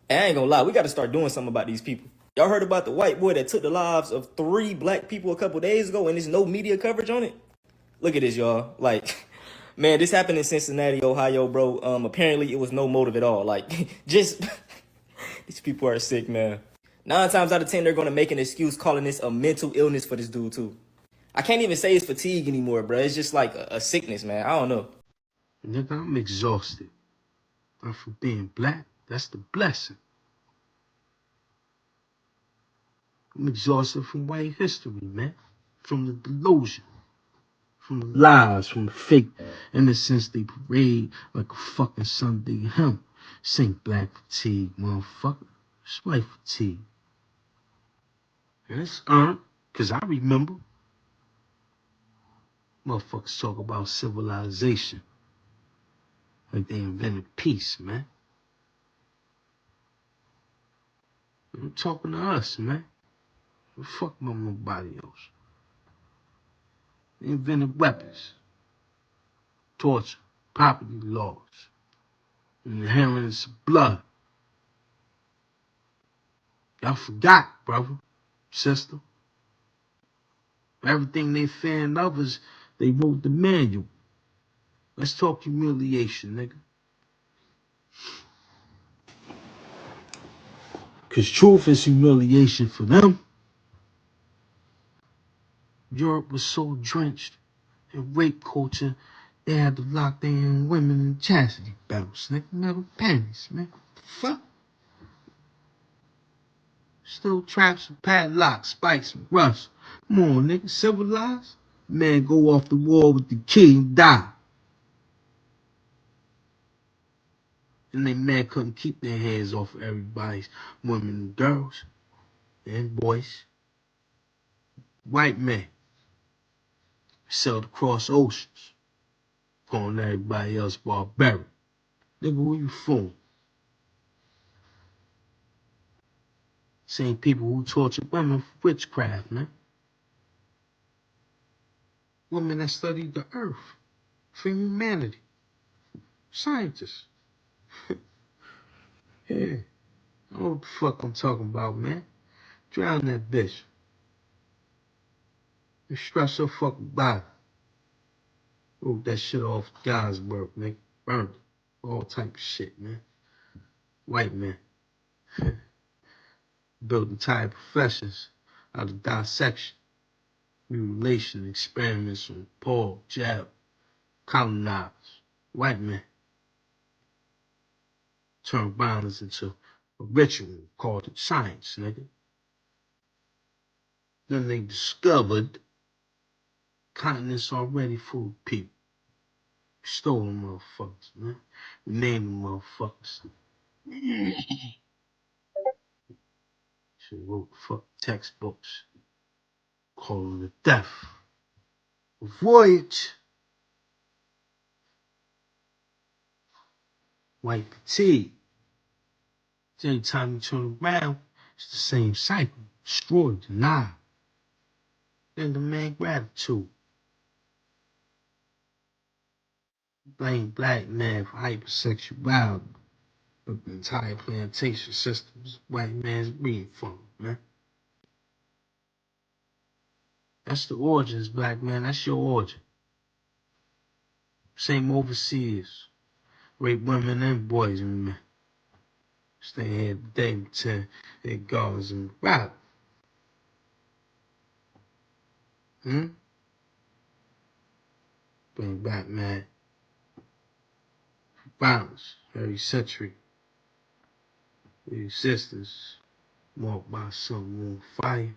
I ain't gonna lie, we gotta start doing something about these people. Y'all heard about the white boy that took the lives of 3 black people a couple days ago and there's no media coverage on it? Look at this, y'all. Like, man, this happened in Cincinnati, Ohio, bro. Apparently it was no motive at all. Like, just, these people are sick, man. 9 times out of 10, they're gonna make an excuse calling this a mental illness for this dude, too. I can't even say it's fatigue anymore, bro. It's just like a sickness, man. I don't know. Nigga, I'm exhausted. But for being black, that's the blessing. I'm exhausted from white history, man. From the delusion. From the lies, from the fake innocence they parade like a fucking Sunday hymn. This ain't black fatigue, motherfucker. It's white fatigue. And it's earned, cause I remember. Motherfuckers talk about civilization like they invented peace, man. I'm talking to us, man. Fuck about nobody else. They invented weapons, torture, property laws, and inheritance of blood. Y'all forgot, brother, sister. Everything they fanned others, they wrote the manual. Let's talk humiliation, nigga. Cause truth is humiliation for them. Europe was so drenched in rape culture, they had to lock their women in chastity belts, nigga. Metal panties, man. Fuck. Still traps and padlocks, spikes and rust. Come on, nigga. Civilized? Man, go off the wall with the key and die. And they men couldn't keep their hands off of everybody's women and girls and boys. White men sailed across oceans, calling everybody else barbaric. Nigga, who you fooling? Same people who torture women for witchcraft, man. Women that studied the earth for humanity. Scientists. Yeah. I know what the fuck I'm talking about, man. Drown that bitch. And stress her fucking body. Wrote that shit off God's work, nigga. Burned it. All type of shit, man. White men. Built entire professions out of dissection, mutilation, experiments on Paul, jab, colonizers. White men. Turned violence into a ritual, called it science, nigga. Then they discovered continents already full of people. Stole them motherfuckers, man. Named them motherfuckers. She wrote fuck textbooks. Calling it death. A voyage. White fatigue. Every time you turn around, it's the same cycle. Destroy, deny. Then demand gratitude. Blame black man for hypersexuality. But the entire plantation system is white man's breeding farm, man. That's the origins, black man. That's your origin. Same overseas. Rape women and boys and men. Stay here today pretend they're guards and rob. Bring back, man. Violence every century. The existence marked by something on fire.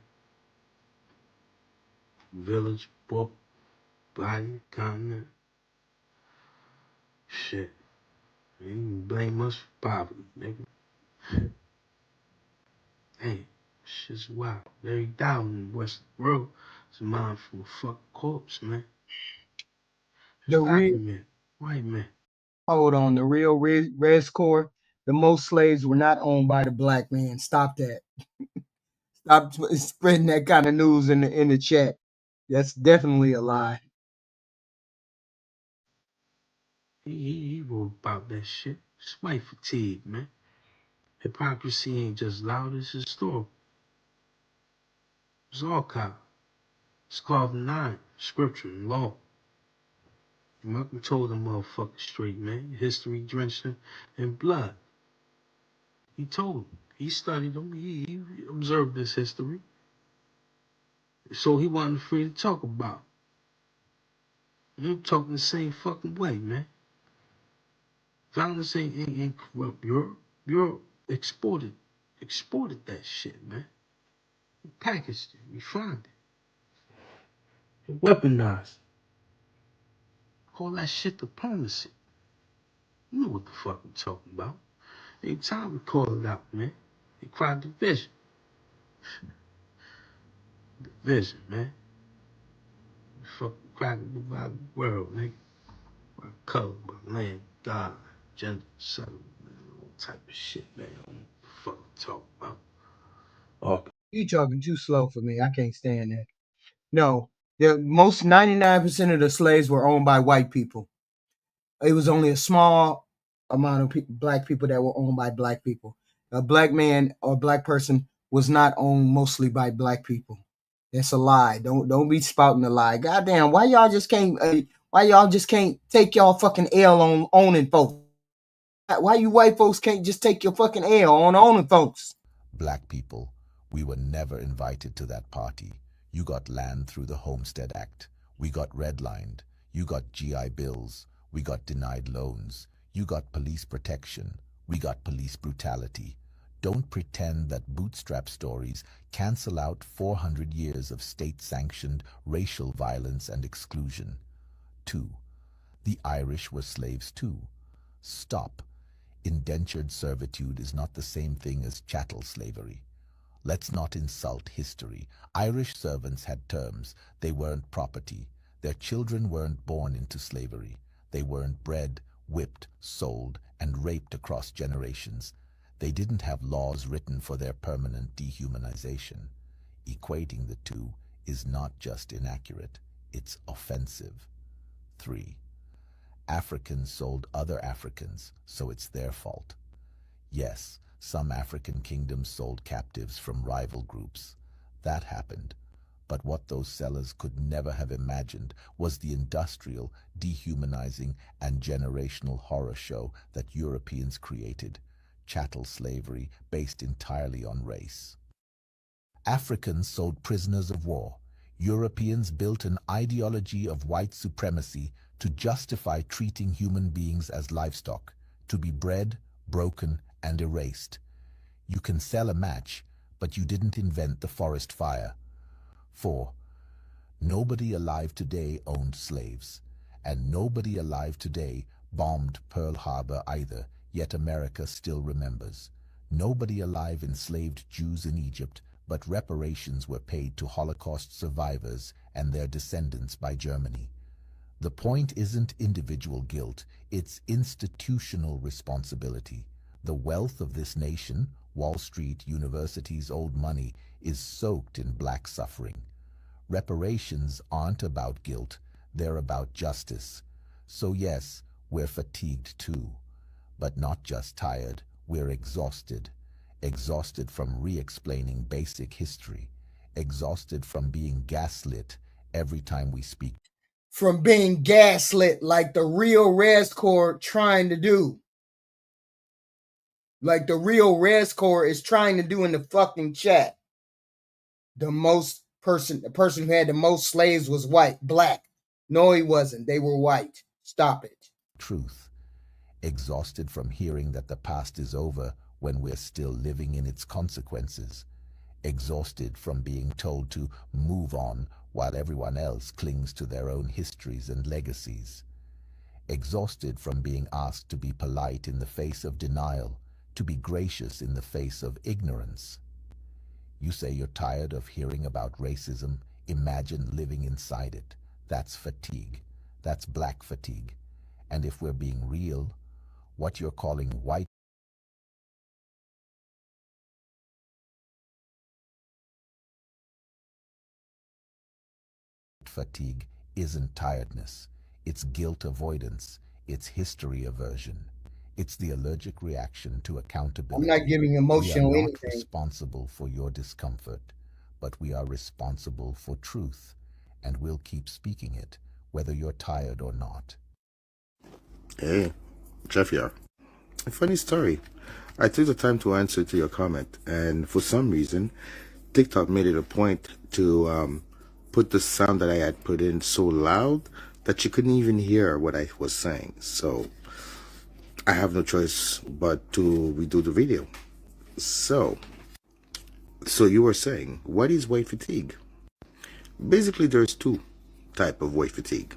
Village, book, body, continent. Shit. You can blame us for poverty, nigga. Hey, shit's wild. Every dollar in the Western world is mined from a fucking corpse, man. The Black real, men, white men. hold on, the real red score, the most slaves were not owned by the black man. Stop that. Stop spreading that kind of news in the chat. That's definitely a lie. He wrote about that shit. It's white fatigue, man. Hypocrisy ain't just loud, it's historical. It's archived. It's carved in iron, scripture, and law. Malcolm told them motherfuckers straight, man. History drenched in blood. He told them. He studied them. He observed this history. So he wasn't free to talk about it. I'm talking the same fucking way, man. Violence ain't corrupt Europe. Europe exported that shit, man. We packaged it, refined it, and weaponized it. Call that shit diplomacy. You know what the fuck I'm talking about. Ain't time to call it out, man. They cried division. Division, man. Fucking cracking about the world, nigga. By color, by land, God, gender, settlement, man. All type of shit, man. I don't know what the fuck I'm talking about. Oh. You talking too slow for me. I can't stand that. No, the most 99% of the slaves were owned by white people. It was only a small amount of black people that were owned by black people. A black man or black person was not owned mostly by black people. That's a lie. Don't be spouting a lie. Goddamn, why y'all just can't take y'all fucking L on owning folks? Why you white folks can't just take your fucking L on owning folks? Black people, we were never invited to that party. You got land through the Homestead Act. We got redlined. You got GI Bills. We got denied loans. You got police protection. We got police brutality. Don't pretend that bootstrap stories cancel out 400 years of state-sanctioned racial violence and exclusion. 2. The Irish were slaves too. Stop. Indentured servitude is not the same thing as chattel slavery. Let's not insult history. Irish servants had terms. They weren't property. Their children weren't born into slavery. They weren't bred, whipped, sold, and raped across generations. They didn't have laws written for their permanent dehumanization. Equating the two is not just inaccurate, it's offensive. 3. Africans sold other Africans, so it's their fault. Yes, some African kingdoms sold captives from rival groups. That happened. But what those sellers could never have imagined was the industrial, dehumanizing, and generational horror show that Europeans created. Chattel slavery based entirely on race. Africans sold prisoners of war. Europeans built an ideology of white supremacy to justify treating human beings as livestock, to be bred, broken, and erased. You can sell a match, but you didn't invent the forest fire. 4. Nobody alive today owned slaves, and nobody alive today bombed Pearl Harbor either, yet America still remembers. Nobody alive enslaved Jews in Egypt, but reparations were paid to Holocaust survivors and their descendants by Germany. The point isn't individual guilt, it's institutional responsibility. The wealth of this nation, Wall Street, universities, old money, is soaked in black suffering. Reparations aren't about guilt, they're about justice. So yes, we're fatigued too, but not just tired, we're exhausted. Exhausted from re-explaining basic history, exhausted from being gaslit every time we speak. From being gaslit like the real Res Corps trying to do. Like the real Res Corps is trying to do in the fucking chat. The person who had the most slaves was black. No, he wasn't. They were white. Stop it. Truth. Exhausted from hearing that the past is over when we're still living in its consequences. Exhausted from being told to move on while everyone else clings to their own histories and legacies. Exhausted from being asked to be polite in the face of denial, to be gracious in the face of ignorance. You say you're tired of hearing about racism. Imagine living inside it. That's fatigue. That's black fatigue. And if we're being real, what you're calling white fatigue isn't tiredness. It's guilt avoidance. It's history aversion. It's the allergic reaction to accountability. I'm not giving emotional We are not anything. responsible for your discomfort, but we are responsible for truth, and we'll keep speaking it, whether you're tired or not. Hey, Jeff here. A funny story. I took the time to answer to your comment, and for some reason, TikTok made it a point to put the sound that I had put in so loud that you couldn't even hear what I was saying. So I have no choice but to redo the video. So So you were saying, what is white fatigue? Basically, there's two type of white fatigue.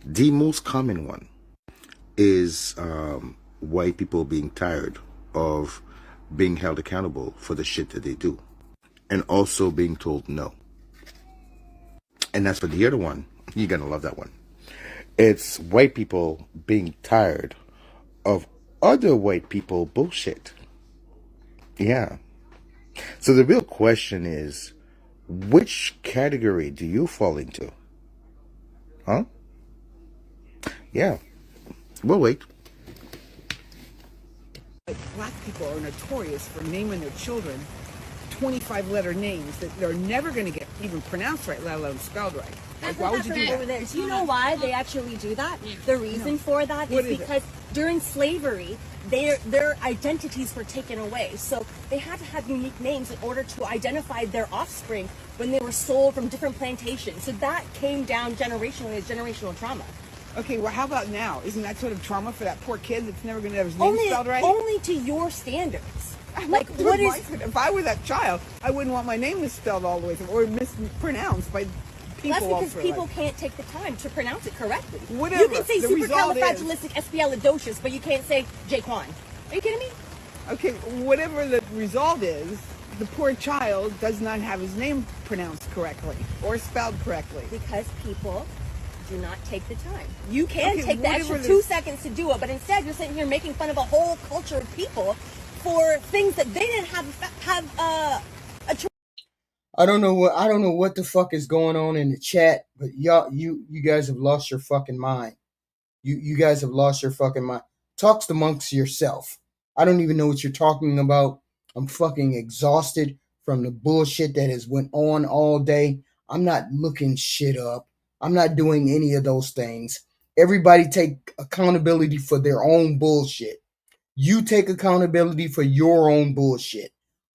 The most common one is white people being tired of being held accountable for the shit that they do, and also being told no. And as for the other one, you're gonna love that one. It's white people being tired of other white people bullshit. Yeah. So the real question is, which category do you fall into? Huh? Yeah. We'll wait. Black people are notorious for naming their children 25-letter names that they're never going to get even pronounced right, let alone spelled right. Like, why would you do that? Over there. Do you know why they actually do that? The reason for that is because during slavery, their identities were taken away. So they had to have unique names in order to identify their offspring when they were sold from different plantations. So that came down generationally as generational trauma. Okay, well, how about now? Isn't that sort of trauma for that poor kid that's never going to have his name spelled right? Only to your standards. Like, what is? If I were that child, I wouldn't want my name misspelled all the way through or mispronounced by people. That's because all people can't take the time to pronounce it correctly. Whatever. You can say supercalifragilisticexpialidocious, but you can't say Jaquan. Are you kidding me? Okay, whatever the result is, the poor child does not have his name pronounced correctly or spelled correctly. Because people do not take the time. You can take the extra 2 seconds to do it, but instead you're sitting here making fun of a whole culture of people for things that they didn't have a choice. I don't know what the fuck is going on in the chat, but you guys have lost your fucking mind. You guys have lost your fucking mind. Talks amongst yourself. I don't even know what you're talking about. I'm fucking exhausted from the bullshit that has went on all day. I'm not looking shit up. I'm not doing any of those things. Everybody take accountability for their own bullshit. You take accountability for your own bullshit.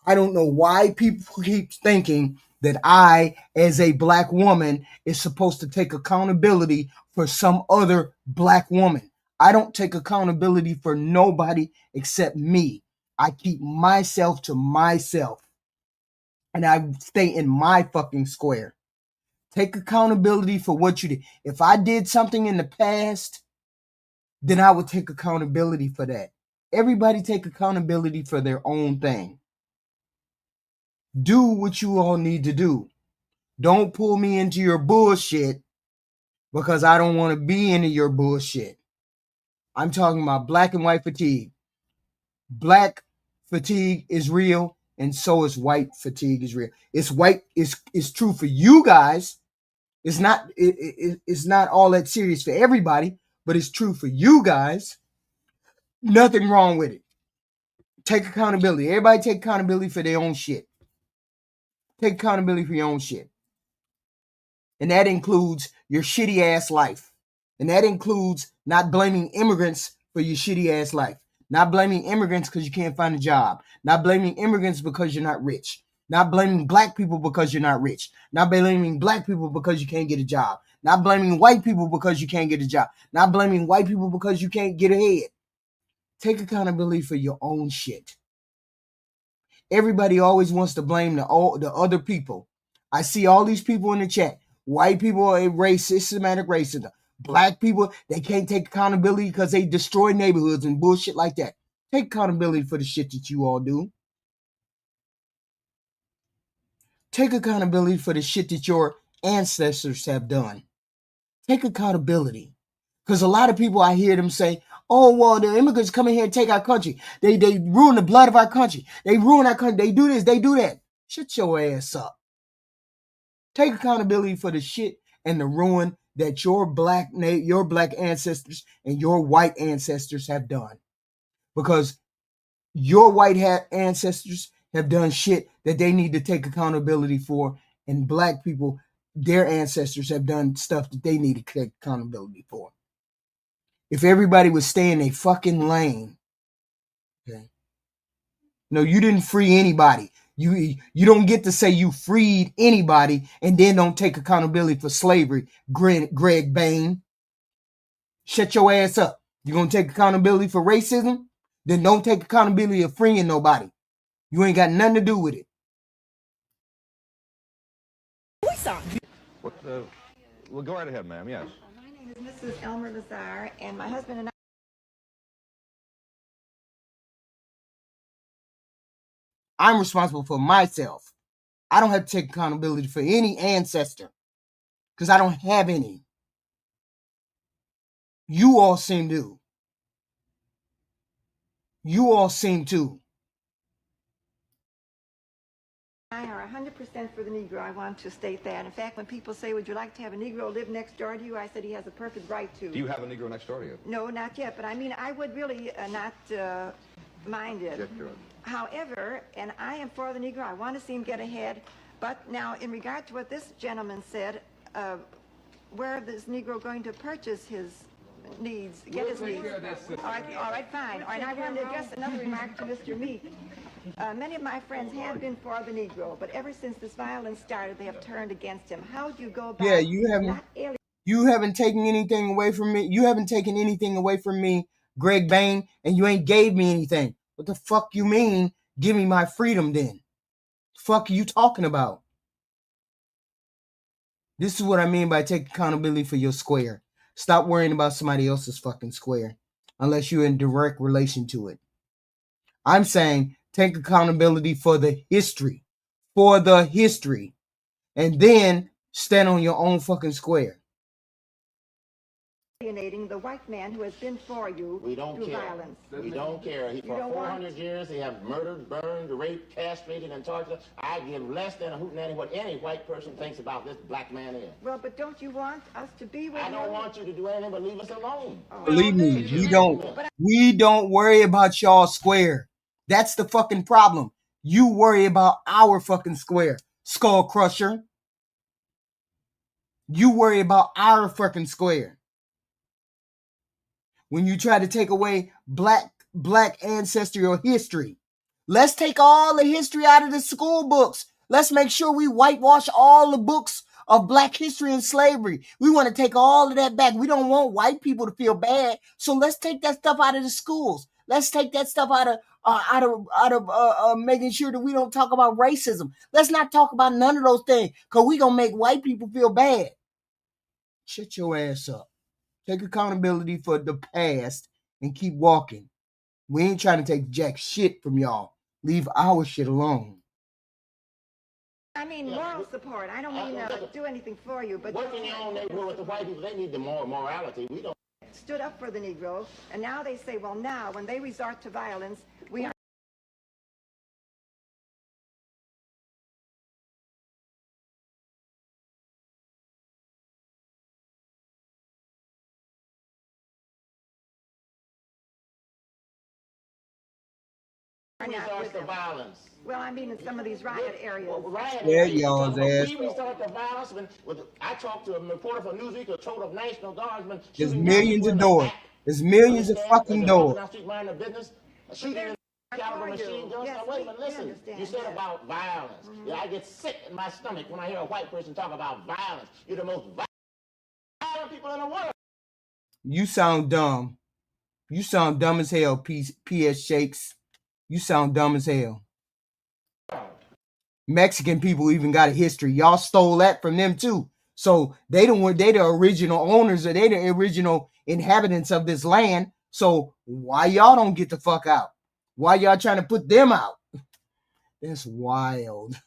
I don't know why people keep thinking that I, as a black woman, is supposed to take accountability for some other black woman. I don't take accountability for nobody except me. I keep myself to myself. And I stay in my fucking square. Take accountability for what you did. If I did something in the past, then I would take accountability for that. Everybody take accountability for their own thing. Do what you all need to do. Don't pull me into your bullshit because I don't want to be into your bullshit. I'm talking about black and white fatigue. Black fatigue is real, and so is white fatigue is real. It's true for you guys. It's not all that serious for everybody, but it's true for you guys. Nothing wrong with it. Take accountability. Everybody take accountability for their own shit. Take accountability for your own shit. And that includes your shitty ass life. And that includes not blaming immigrants for your shitty ass life. Not blaming immigrants because you can't find a job. Not blaming immigrants because you're not rich. Not blaming black people because you're not rich. Not blaming black people because you can't get a job. Not blaming white people because you can't get a job. Not blaming white people because you can't get ahead. Take accountability for your own shit. Everybody always wants to blame the other people. I see all these people in the chat. White people are racist, systematic racism. Black people, they can't take accountability because they destroy neighborhoods and bullshit like that. Take accountability for the shit that you all do. Take accountability for the shit that your ancestors have done. Take accountability. Because a lot of people, I hear them say, oh, well, the immigrants come in here and take our country. They ruin the blood of our country. They ruin our country. They do this, they do that. Shut your ass up. Take accountability for the shit and the ruin that your black ancestors and your white ancestors have done. Because your white ancestors have done shit that they need to take accountability for, and black people, their ancestors have done stuff that they need to take accountability for. If everybody would stay in a fucking lane, okay? No, you didn't free anybody. You don't get to say you freed anybody and then don't take accountability for slavery, Greg Bain. Shut your ass up. You gonna take accountability for racism? Then don't take accountability of freeing nobody. You ain't got nothing to do with it. stop. Well, go right ahead, ma'am. Yes. My name is Mrs. Elmer Lazar, and my husband and I. I'm responsible for myself. I don't have to take accountability for any ancestor because I don't have any. You all seem to. You all seem to. I are 100% for the Negro. I want to state that. In fact, when people say, would you like to have a Negro live next door to you? I said he has a perfect right to. Do you have a Negro next door to you? No, not yet. But I mean, I would really not mind it. Yes, you would. However, and I am for the Negro. I want to see him get ahead. But now, in regard to what this gentleman said, where is this Negro going to purchase his needs, get his needs? All right, fine. And I want to address another remark to Mr. Meek. Many of my friends have been for the Negro, but ever since this violence started, they have turned against him. How do you go about? Yeah, you haven't taken anything away from me. You haven't taken anything away from me, Greg Bain, and you ain't gave me anything. What the fuck you mean? Give me my freedom then. Fuck are you talking about? This is what I mean by take accountability for your square. Stop worrying about somebody else's fucking square unless you're in direct relation to it. I'm saying take accountability for the history. For the history. And then stand on your own fucking square. Alienating the white man who has been for you through violence. We don't care. For 400 years, they have murdered, burned, raped, castrated, and tortured. I give less than a hootenanny what any white person thinks about this black man is. Well, but don't you want us to be with you? I don't want you to do anything but leave us alone. Believe me, we don't worry about y'all square. That's the fucking problem. You worry about our fucking square, Skull Crusher. You worry about our fucking square. When you try to take away black ancestral history. Let's take all the history out of the school books. Let's make sure we whitewash all the books of black history and slavery. We want to take all of that back. We don't want white people to feel bad. So let's take that stuff out of the schools. Let's take that stuff out of making sure that we don't talk about racism. Let's not talk about none of those things because we're going to make white people feel bad. Shut your ass up. Take accountability for the past and keep walking. We ain't trying to take jack shit from y'all. Leave our shit alone. I mean, moral support. I don't mean do anything for you, but working your own neighborhood with the white people, they need the morality. We don't. Stood up for the Negro, and now they say, well, now when they resort to violence, we are. Resorts to violence. Well, I mean, in some of these riot areas. Yeah, y'all's ass. We resort to violence when I talked to a reporter for Newsweek who told of National Guardsmen. There's millions of doors. There's millions of fucking doors. Shooting in caliber machine guns. Now, wait a minute, listen. You said about violence. Yeah, I get sick in my stomach when I hear a white person talk about violence. You're the most violent people in the world. You sound dumb. You sound dumb as hell, PS Shakes. You sound dumb as hell. Mexican people even got a history. Y'all stole that from them too. So they the original owners, or they the original inhabitants of this land. So why y'all don't get the fuck out? Why y'all trying to put them out? That's wild.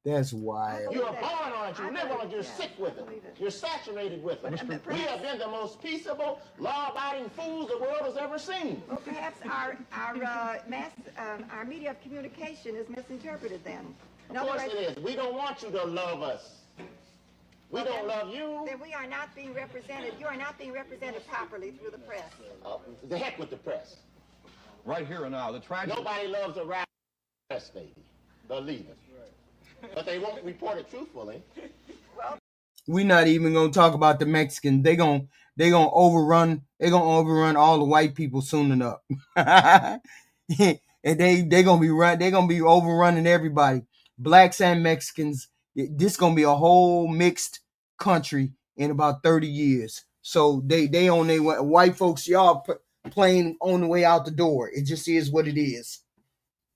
That's wild. You're born on it. You live on it. You're sick with it. You're saturated with it. We have been the most peaceable, law-abiding fools the world has ever seen. Well, perhaps our media of communication is misinterpreted then. Of course it is. We don't want you to love us. We don't love you. Then we are not being represented. You are not being represented properly through the press. The heck with the press. Right here and now, the tragedy. Nobody loves a rap press, baby. Believe it. But they won't report it truthfully. We're not even gonna talk about the Mexicans. They gonna overrun all the white people soon enough. And they gonna be overrunning everybody. Blacks and Mexicans. This gonna be a whole mixed country in about 30 years. So they on their white folks, y'all playing on the way out the door. It just is what it is.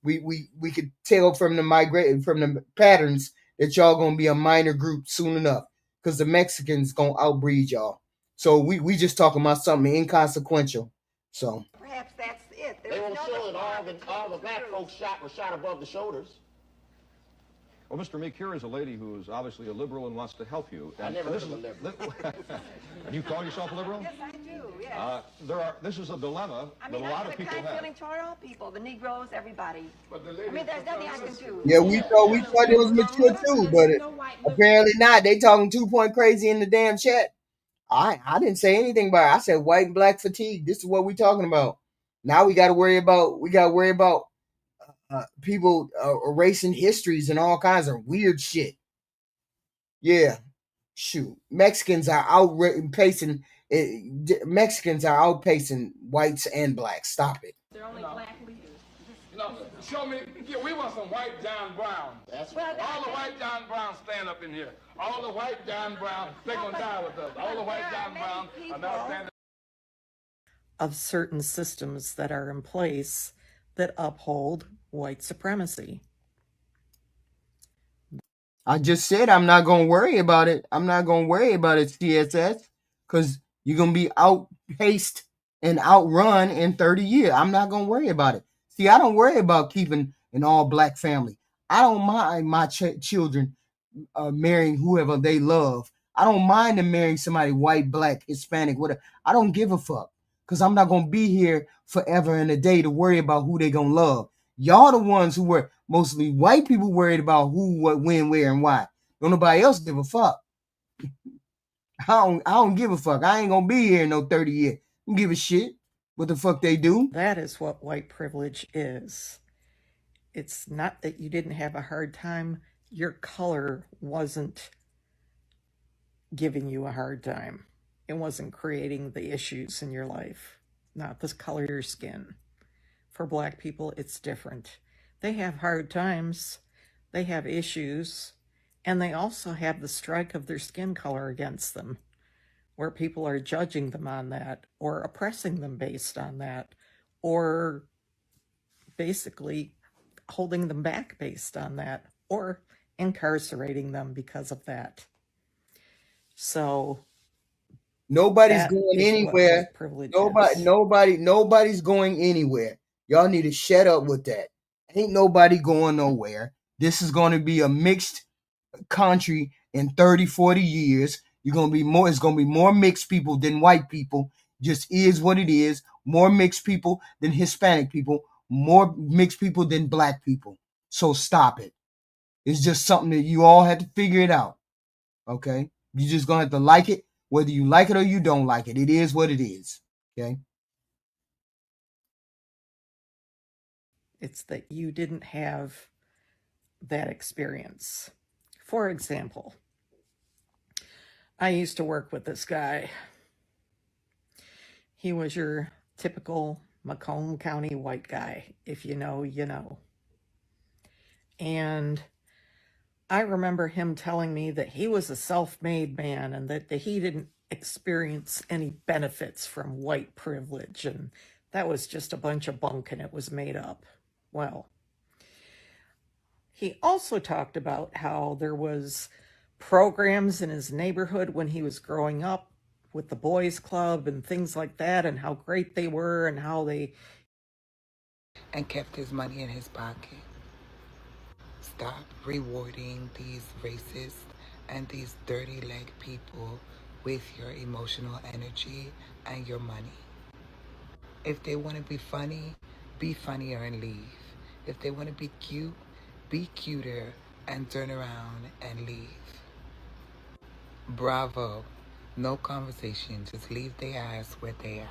We could tell from the patterns that y'all gonna be a minor group soon enough, because the Mexicans gonna outbreed y'all. So we just talking about something inconsequential. So Perhaps that's it. They won't show that all the black folks were shot above the shoulders. Well, Mr. Meek, here is a lady who is obviously a liberal and wants to help you. I never heard of a liberal. You call yourself a liberal? Yes, I do, yes. This is a dilemma I that mean, a lot of people I'm have. feeling toward all people, the Negroes, everybody. I mean, there's nothing I can do. yeah, we thought it was mature too, but apparently not. They talking 2 point crazy in the damn chat. I didn't say anything about it. I said white and black fatigue. This is what we talking about. Now we got to worry about people erasing histories and all kinds of weird shit. Yeah, shoot. Mexicans are outpacing whites and blacks. Stop it. They're only black leaders. Show me. Yeah, we want some white John Brown. That's right. All the white John Brown stand up in here. All the white John Brown, they're going to die with us. All the white John Brown are now standing. Of certain systems that are in place that uphold white supremacy. I just said I'm not going to worry about it. I'm not going to worry about it, CSS, because you're going to be outpaced and outrun in 30 years. I'm not going to worry about it. See, I don't worry about keeping an all-black family. I don't mind my children marrying whoever they love. I don't mind them marrying somebody white, black, Hispanic, whatever. I don't give a fuck, because I'm not going to be here forever and a day to worry about who they going to love. Y'all the ones who were mostly white people worried about who, what, when, where, and why. Don't nobody else give a fuck. I don't give a fuck. I ain't going to be here in no 30 years. I don't give a shit what the fuck they do. That is what white privilege is. It's not that you didn't have a hard time. Your color wasn't giving you a hard time. It wasn't creating the issues in your life. Not the color of your skin. For black people, it's different. They have hard times. They have issues. And they also have the strike of their skin color against them, where people are judging them on that, or oppressing them based on that, or basically holding them back based on that, or incarcerating them because of that. So nobody's going anywhere. Nobody's going anywhere. Y'all need to shut up with that. Ain't nobody going nowhere. This is going to be a mixed country in 30, 40 years. It's going to be more mixed people than white people. Just is what it is. More mixed people than Hispanic people. More mixed people than black people. So stop it. It's just something that you all have to figure it out. Okay? You just going to have to like it, whether you like it or you don't like it. It is what it is. Okay? It's that you didn't have that experience. For example, I used to work with this guy. He was your typical Macomb County white guy. If you know, you know. And I remember him telling me that he was a self-made man and that he didn't experience any benefits from white privilege, and that was just a bunch of bunk and it was made up. Well, he also talked about how there was programs in his neighborhood when he was growing up with the boys club and things like that, and how great they were and how they... And kept his money in his pocket. Stop rewarding these racists and these dirty leg people with your emotional energy and your money. If they want to be funnier and leave. If they want to be cute, be cuter and turn around and leave. Bravo. No conversation. Just leave their ass where they are.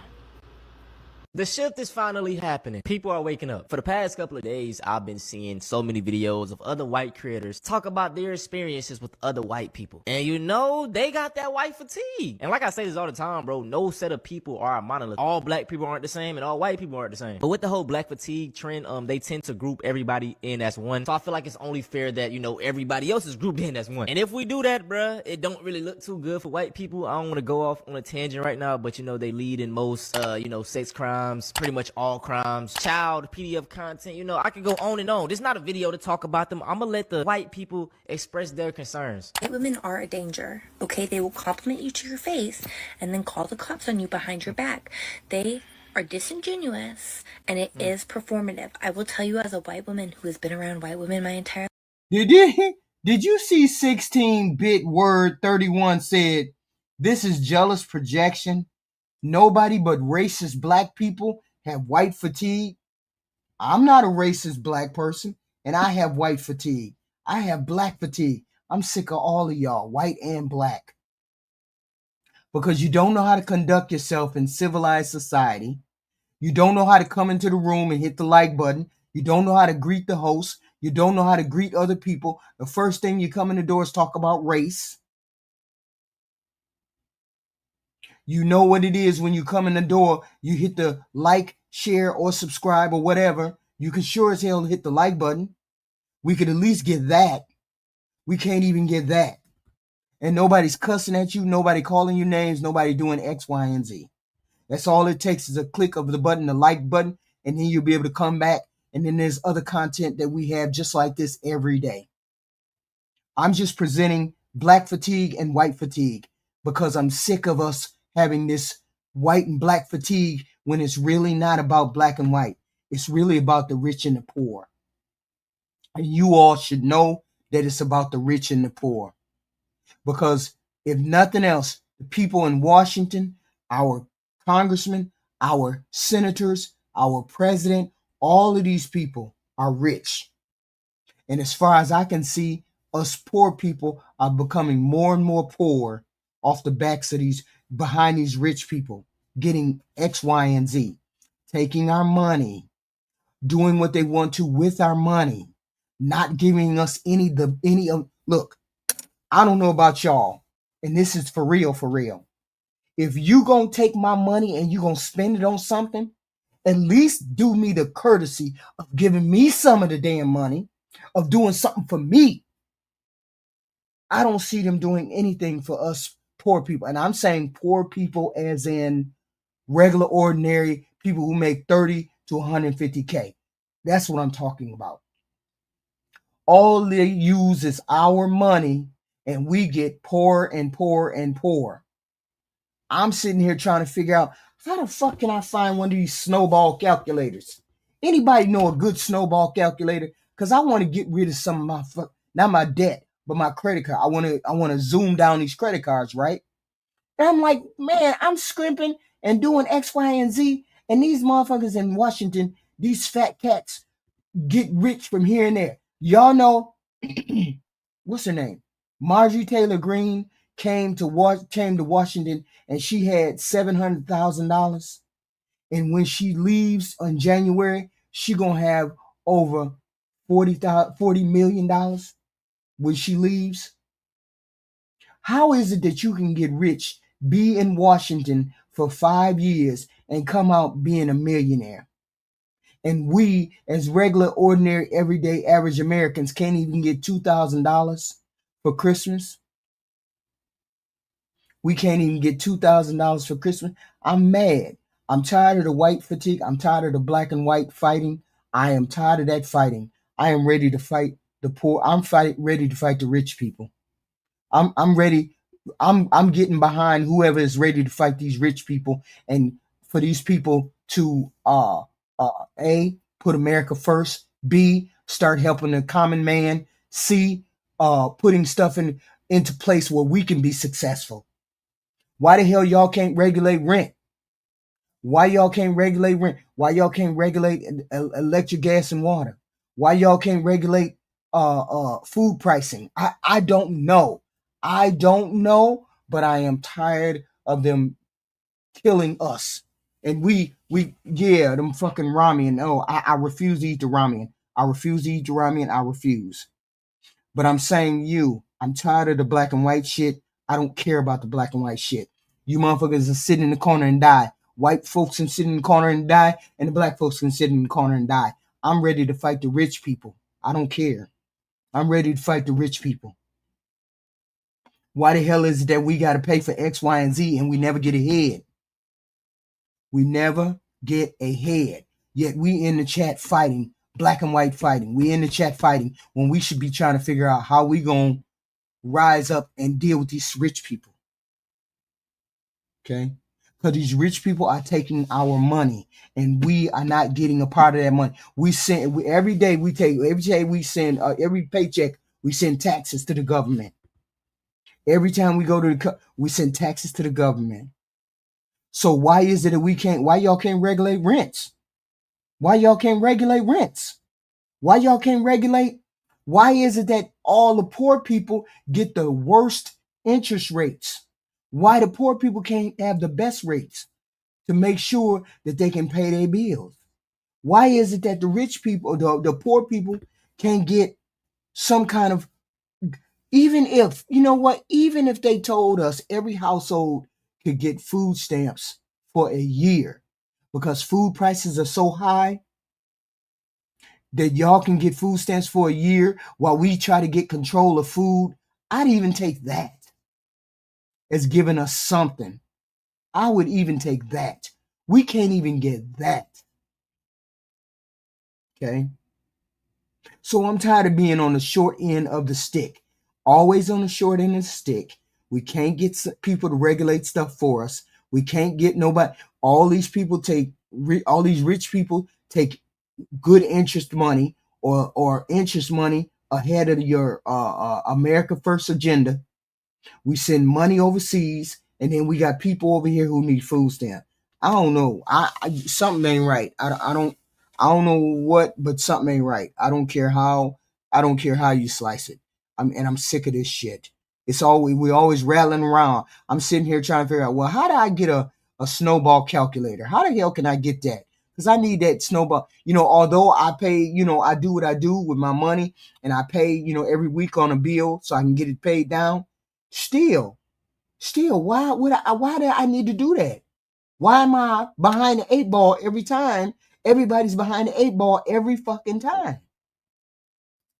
The shift is finally happening. People are waking up. For the past couple of days, I've been seeing so many videos of other white creators talk about their experiences with other white people. And you know, they got that white fatigue. And like I say this all the time, bro, no set of people are a monolith. All black people aren't the same and all white people aren't the same. But with the whole black fatigue trend, they tend to group everybody in as one. So I feel like it's only fair that, you know, everybody else is grouped in as one. And if we do that, bruh, it don't really look too good for white people. I don't want to go off on a tangent right now, but you know, they lead in most, you know, sex crimes, crimes, pretty much all crimes, child PDF content. You know, I could go on and on. This is not a video to talk about them. I'm gonna let the white people express their concerns. White women are a danger, okay? They will compliment you to your face and then call the cops on you behind your back. They are disingenuous, and it is performative. I will tell you, as a white woman who has been around white women my entire Did you see 16-bit word 31 said, "This is jealous projection. Nobody but racist black people have white fatigue." I'm not a racist black person, and I have white fatigue. I have black fatigue. I'm sick of all of y'all, white and black. Because you don't know how to conduct yourself in civilized society. You don't know how to come into the room and hit the like button. You don't know how to greet the host. You don't know how to greet other people. The first thing you come in the door is talk about race. You know what it is when you come in the door, you hit the like, share, or subscribe or whatever. You can sure as hell hit the like button. We could at least get that. We can't even get that. And nobody's cussing at you. Nobody calling you names. Nobody doing X, Y, and Z. That's all it takes is a click of the button, the like button, and then you'll be able to come back. And then there's other content that we have just like this every day. I'm just presenting black fatigue and white fatigue because I'm sick of us having this white and black fatigue when it's really not about black and white. It's really about the rich and the poor. And you all should know that it's about the rich and the poor. Because if nothing else, the people in Washington, our congressmen, our senators, our president, all of these people are rich. And as far as I can see, us poor people are becoming more and more poor off the backs of these, behind these rich people, getting X, Y, and Z, taking our money, doing what they want to with our money, not giving us any of, look, I don't know about y'all, and this is for real, for real. If you gonna take my money and you gonna spend it on something, at least do me the courtesy of giving me some of the damn money, of doing something for me. I don't see them doing anything for us poor people. And I'm saying poor people as in regular, ordinary people who make 30 to 150K. That's what I'm talking about. All they use is our money, and we get poorer and poorer and poorer. I'm sitting here trying to figure out, how the fuck can I find one of these snowball calculators? Anybody know a good snowball calculator? Because I want to get rid of some of my, not my debt, but my credit card. I want to zoom down these credit cards, right? And I'm like, man, I'm scrimping and doing X, Y, and Z. And these motherfuckers in Washington, these fat cats, get rich from here and there. Y'all know, what's her name? Marjorie Taylor Greene came to Washington, and she had $700,000. And when she leaves in January, she gonna have over $40 million when she leaves. How is it that you can get rich, be in Washington for 5 years, and come out being a millionaire? And we, as regular, ordinary, everyday, average Americans, can't even get $2,000 for Christmas. We can't even get $2,000 for Christmas. I'm mad. I'm tired of the white fatigue. I'm tired of the black and white fighting. I am tired of that fighting. I am ready to fight the poor. I'm ready to fight the rich people. I'm ready. I'm getting behind whoever is ready to fight these rich people, and for these people to A, put America first, B, start helping the common man, C, putting stuff into place where we can be successful. Why the hell y'all can't regulate rent? Why y'all can't regulate rent? Why y'all can't regulate electric, gas, and water? Why y'all can't regulate food pricing? I don't know. I don't know, but I am tired of them killing us. And them fucking ramen. Oh, I refuse to eat the ramen. I refuse to eat the ramen. I refuse. But I'm saying I'm tired of the black and white shit. I don't care about the black and white shit. You motherfuckers are sitting in the corner and die. White folks can sit in the corner and die, and the black folks can sit in the corner and die. I'm ready to fight the rich people. I don't care. I'm ready to fight the rich people. Why the hell is it that we got to pay for X, Y, and Z and we never get ahead? We never get ahead. Yet we in the chat fighting, black and white fighting. We in the chat fighting when we should be trying to figure out how we gonna rise up and deal with these rich people. Okay? Because these rich people are taking our money and we are not getting a part of that money. Every day we send every paycheck, we send taxes to the government. Every time we go to we send taxes to the government. So why is it that why y'all can't regulate rents? Why y'all can't regulate rents? Why y'all can't regulate? Why is it that all the poor people get the worst interest rates? Why the poor people can't have the best rates to make sure that they can pay their bills? Why is it that the rich people, the poor people can't get some kind of, even if, you know what, even if they told us every household could get food stamps for a year because food prices are so high that y'all can get food stamps for a year while we try to get control of food, I'd even take that as giving us something. I would even take that. We can't even get that. Okay? So I'm tired of being on the short end of the stick. Always on the short end of the stick. We can't get people to regulate stuff for us. We can't get nobody. All these rich people take good interest money or interest money ahead of your America First agenda. We send money overseas, and then we got people over here who need food stamps. I don't know. Something ain't right. I don't know what, but something ain't right. I don't care how you slice it. I'm sick of this shit. We're always rattling around. I'm sitting here trying to figure out, well, how do I get a snowball calculator? How the hell can I get that? Because I need that snowball. Although I pay, I do what I do with my money, and I pay, every week on a bill so I can get it paid down. Still, why do I need to do that? Why am I behind the 8 ball every time? Everybody's behind the 8 ball every fucking time.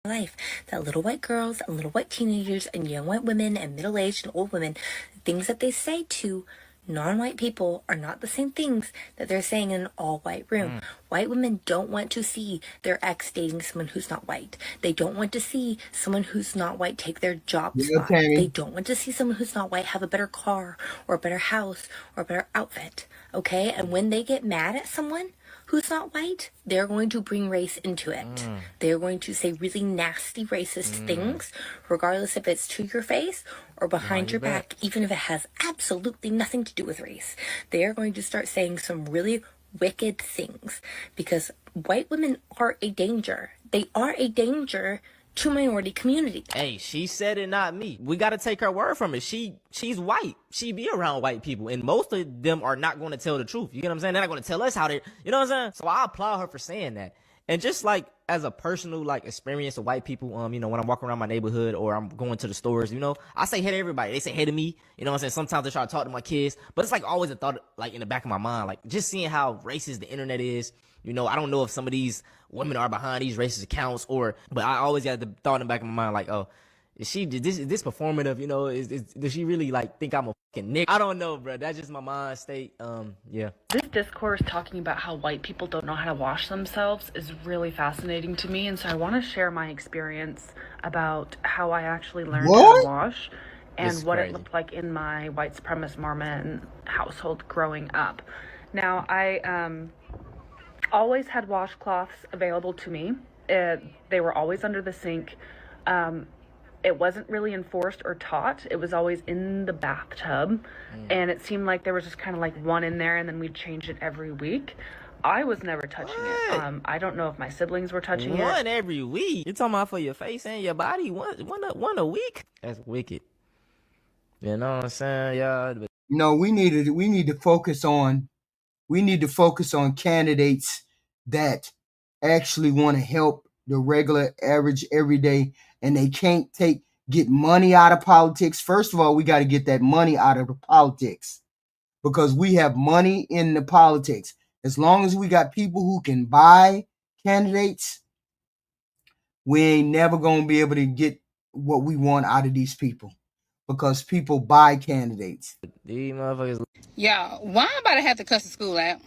Life that little white girls and little white teenagers and young white women and middle-aged and old women, the things that they say to non-white people are not the same things that they're saying in an all-white room. White women don't want to see their ex dating someone who's not white. They don't want to see someone who's not white take their job spot. They don't want to see someone who's not white have a better car or a better house or a better outfit. Okay? And when they get mad at someone who's not white, they're going to bring race into it. They're going to say really nasty racist things, regardless if it's to your face or behind your back, even if it has absolutely nothing to do with race. They are going to start saying some really wicked things because white women are a danger. They are a danger to minority community. Hey, she said it, not me. We got to take her word from it. She's white. She be around white people, and most of them are not going to tell the truth. You get what I'm saying? They're not going to tell us how they, you know what I'm saying? So I applaud her for saying that. And just like as a personal experience of white people, when I'm walking around my neighborhood or I'm going to the stores, I say hey to everybody. They say hey to me. You know what I'm saying? Sometimes I try to talk to my kids, but it's always a thought in the back of my mind, just seeing how racist the internet is. I don't know if some of these women are behind these racist accounts but I always got the thought in the back of my mind oh, is this performative? Does she really think I'm a fucking nigga? I don't know, bro. That's just my mind state. Yeah. This discourse talking about how white people don't know how to wash themselves is really fascinating to me, and so I want to share my experience about how I actually learned how to wash and what it looked like in my white supremacist Mormon household growing up. Now, I always had washcloths available to me. They were always under the sink. It wasn't really enforced or taught. It was always in the bathtub. And it seemed like there was just kind of one in there and then we'd change it every week. I was never touching it. I don't know if my siblings were touching it. One every week? You're talking about for your face and your body? One a week? That's wicked. You know what I'm saying, y'all? No, we need to focus on candidates that actually want to help the regular, average, everyday, and they can't get money out of politics. First of all, we got to get that money out of the politics because we have money in the politics. As long as we got people who can buy candidates, we ain't never going to be able to get what we want out of these people because people buy candidates. These motherfuckers. Yeah, why am I about to have to cuss the school out?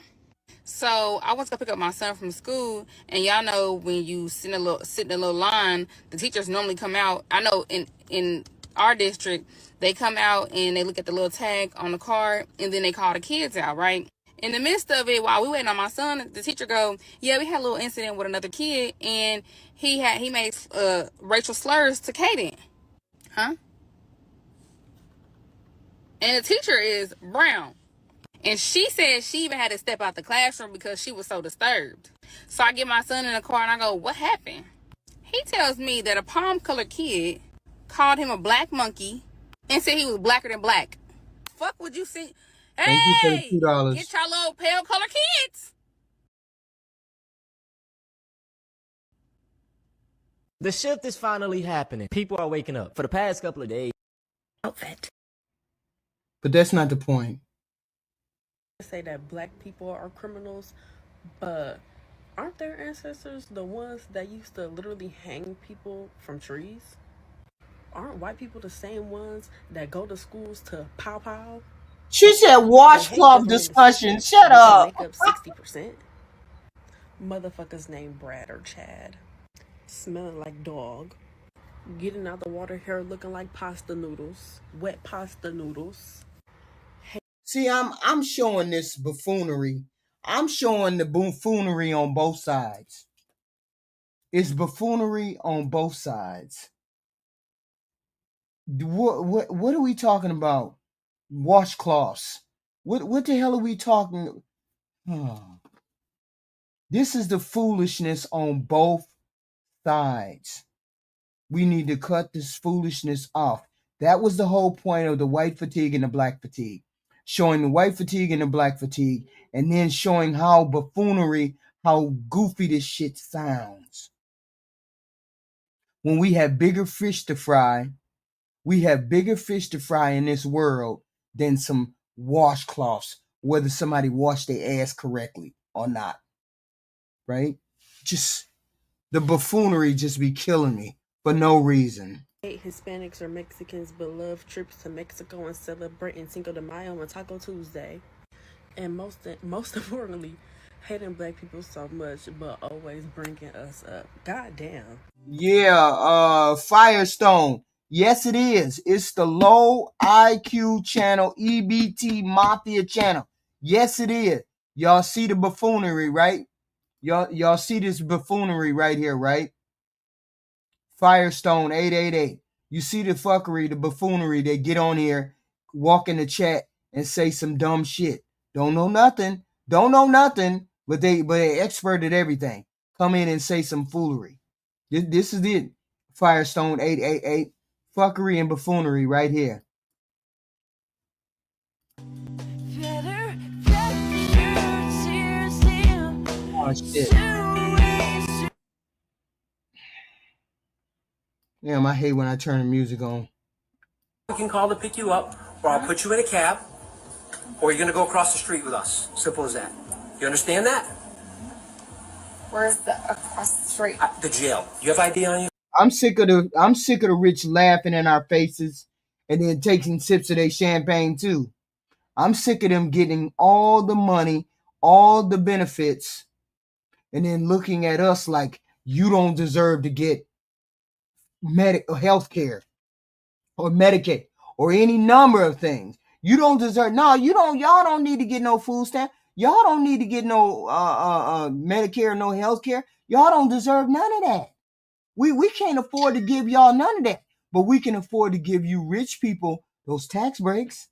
So I was gonna pick up my son from school, and y'all know when you sit in a little line, the teachers normally come out. I know in our district, they come out and they look at the little tag on the card, and then they call the kids out, right? In the midst of it, while we waiting on my son, the teacher go, "Yeah, we had a little incident with another kid, and he made racial slurs to Kaden, huh?" And the teacher is brown. And she said she even had to step out the classroom because she was so disturbed. So I get my son in the car and I go, "What happened?" He tells me that a palm-colored kid called him a black monkey and said he was blacker than black. Fuck would you see? Thank you for the Hey, $2. get your little pale-colored kids. The shift is finally happening. People are waking up. For the past couple of days. Outfit. But that's not the point. Say that black people are criminals, but aren't their ancestors the ones that used to literally hang people from trees? Aren't white people the same ones that go to schools to pow pow? She said washcloth discussion. Shut up. Make up 60%. Motherfuckers named Brad or Chad, smelling like dog, getting out the water hair looking like pasta noodles, wet pasta noodles. See, I'm showing this buffoonery. I'm showing the buffoonery on both sides. It's buffoonery on both sides. What are we talking about? Washcloths. What the hell are we talking? This is the foolishness on both sides. We need to cut this foolishness off. That was the whole point of the white fatigue and the black fatigue. Showing the white fatigue and the black fatigue, and then showing how buffoonery, how goofy this shit sounds. When we have bigger fish to fry, in this world than some washcloths, whether somebody washed their ass correctly or not. Right? Just the buffoonery just be killing me for no reason. Hispanics or Mexicans but love trips to Mexico and celebrating Cinco de Mayo and Taco Tuesday. And most importantly, hating black people so much but always bringing us up. God damn. Yeah, Firestone. Yes, it is. It's the low IQ channel, EBT Mafia channel. Yes, it is. Y'all see the buffoonery, right? Y'all see this buffoonery right here, right? Firestone 888. You see the fuckery, the buffoonery. They get on here, walk in the chat, and say some dumb shit. Don't know nothing, but they expert at everything. Come in and say some foolery. This is it. Firestone 888. Fuckery and buffoonery right here. Oh shit. Damn, I hate when I turn the music on. We can call to pick you up, or I'll put you in a cab, or you're going to go across the street with us. Simple as that. You understand that? Where's the across the street? The jail. You have ID on you? I'm sick of the rich laughing in our faces and then taking sips of their champagne too. I'm sick of them getting all the money, all the benefits, and then looking at us like you don't deserve to get health care or Medicaid or any number of things. You don't deserve. No, you don't. Y'all don't need to get no food stamp. Y'all don't need to get no Medicare, no health care. Y'all don't deserve none of that. We can't afford to give y'all none of that, but we can afford to give you rich people those tax breaks.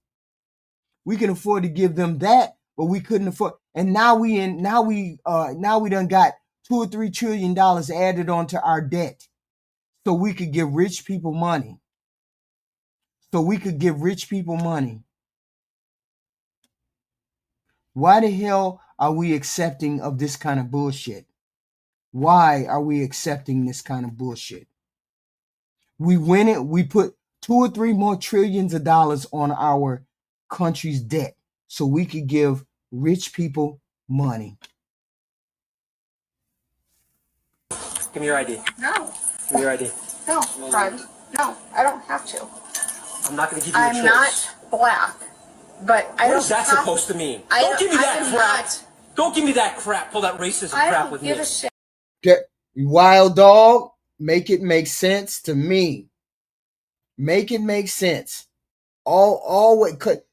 We can afford to give them that, but we couldn't afford. And now we done got $2 or $3 trillion added onto our debt, so we could give rich people money. Why the hell are we accepting of this kind of bullshit? Why are we accepting this kind of bullshit? We win it. We put $2 or $3 more trillions of dollars on our country's debt so we could give rich people money. Give me your ID. No. Give me your ID. No, Brian. No, I don't have to. I'm not going to give you a choice. I'm not black, but I don't. What is that supposed to mean? Don't give me that crap. Don't give me that crap. Pull that racism crap with me. a shit. Wild dog, make it make sense to me. Make it make sense.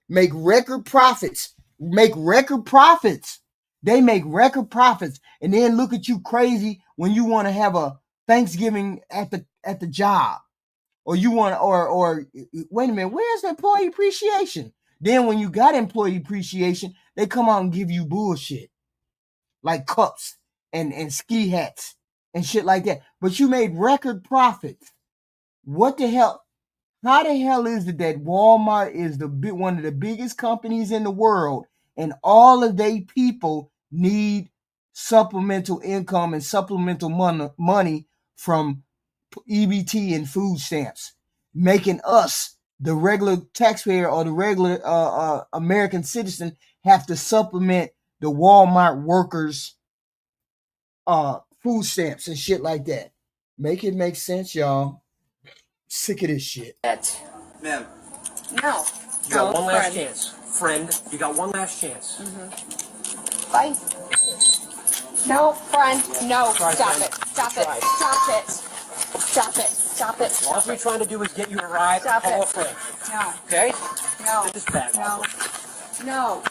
Make record profits. Make record profits. They make record profits, and then look at you crazy when you want to have a Thanksgiving at the job, or you want or wait a minute, where's the employee appreciation? Then when you got employee appreciation, they come out and give you bullshit like cups and ski hats and shit like that. But you made record profits. What the hell? How the hell is it that Walmart is one of the biggest companies in the world, and all of their people need supplemental income and supplemental money from EBT and food stamps, making us, the regular taxpayer or the regular American citizen, have to supplement the Walmart workers' food stamps and shit like that. Make it make sense, y'all. Sick of this shit. Ma'am. No. You got one last chance. Friend, you got one last chance. Bye. No, friend. No. Try, Stop friend. it. Stop it. Try. Stop it. Stop it. Stop it. All we're trying to do is get you to ride. Stop Call it. a friend. No. Okay? No. Get this bag. No. No.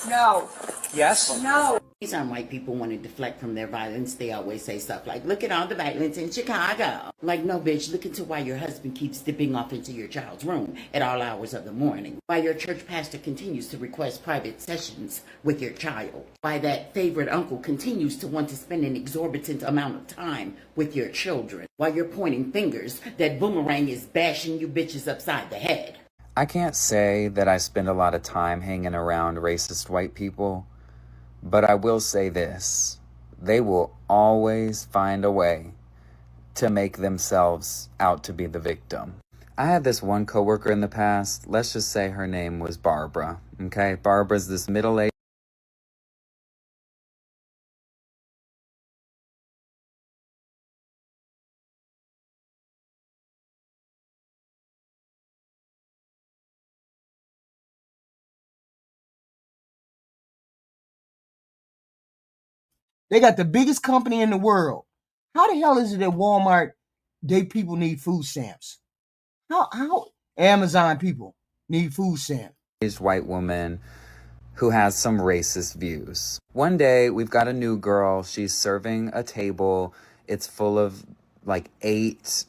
No. Yes? No. Anytime white people want to deflect from their violence, they always say stuff like, look at all the violence in Chicago. Like, no, bitch, look into why your husband keeps dipping off into your child's room at all hours of the morning. Why your church pastor continues to request private sessions with your child. Why that favorite uncle continues to want to spend an exorbitant amount of time with your children. Why you're pointing fingers that Boomerang is bashing you bitches upside the head. I can't say that I spend a lot of time hanging around racist white people, but I will say this: they will always find a way to make themselves out to be the victim. I had this one coworker in the past, let's just say her name was Barbara, okay? Barbara's this middle-aged They got the biggest company in the world. How the hell is it that Walmart, they people need food stamps? How Amazon people need food stamps? white woman who has some racist views. One day, we've got a new girl. She's serving a table. It's full of like 8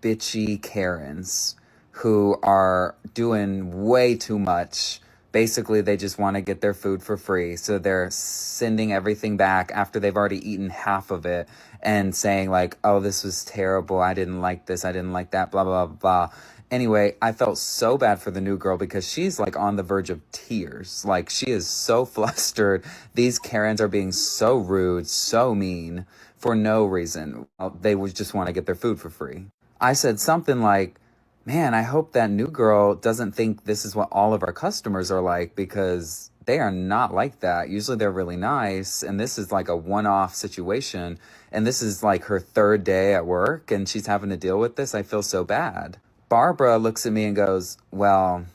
bitchy Karens who are doing way too much. Basically, they just want to get their food for free. So they're sending everything back after they've already eaten half of it and saying like, oh, this was terrible. I didn't like this. I didn't like that, blah, blah, blah, blah. Anyway, I felt so bad for the new girl because she's like on the verge of tears. Like, she is so flustered. These Karens are being so rude, so mean for no reason. They would just want to get their food for free. I said something like, man, I hope that new girl doesn't think this is what all of our customers are like, because they are not like that. Usually they're really nice, and this is like a one-off situation, and this is like her 3rd day at work, and she's having to deal with this. I feel so bad. Barbara looks at me and goes, well,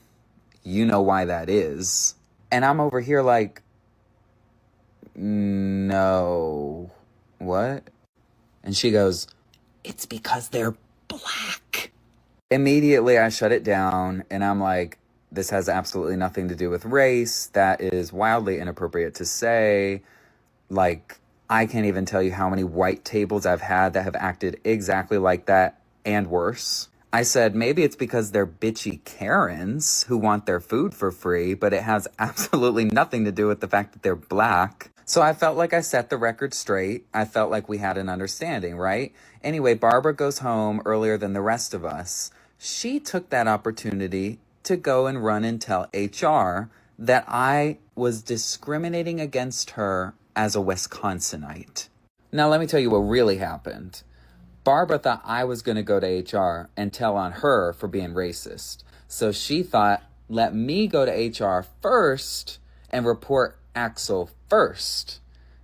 you know why that is. And I'm over here like, no, what? And she goes, it's because they're black. Immediately, I shut it down, and I'm like, this has absolutely nothing to do with race. That is wildly inappropriate to say. Like, I can't even tell you how many white tables I've had that have acted exactly like that and worse. I said, maybe it's because they're bitchy Karens who want their food for free, but it has absolutely nothing to do with the fact that they're black. So I felt like I set the record straight. I felt like we had an understanding, right? Anyway, Barbara goes home earlier than the rest of us. She took that opportunity to go and run and tell HR that I was discriminating against her as a Wisconsinite. Now, let me tell you what really happened. Barbara thought I was going to go to HR and tell on her for being racist. So she thought, let me go to HR first and report Axel first.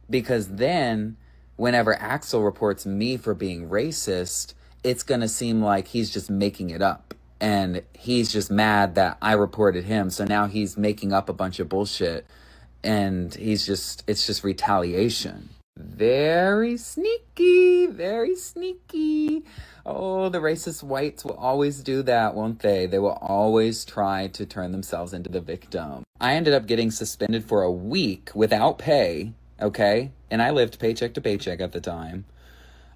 Because then, whenever Axel reports me for being racist, it's going to seem like he's just making it up. And he's just mad that I reported him. So now he's making up a bunch of bullshit. And it's just retaliation. Very sneaky, very sneaky. Oh, the racist whites will always do that, won't they? They will always try to turn themselves into the victim. I ended up getting suspended for a week without pay, okay? And I lived paycheck to paycheck at the time,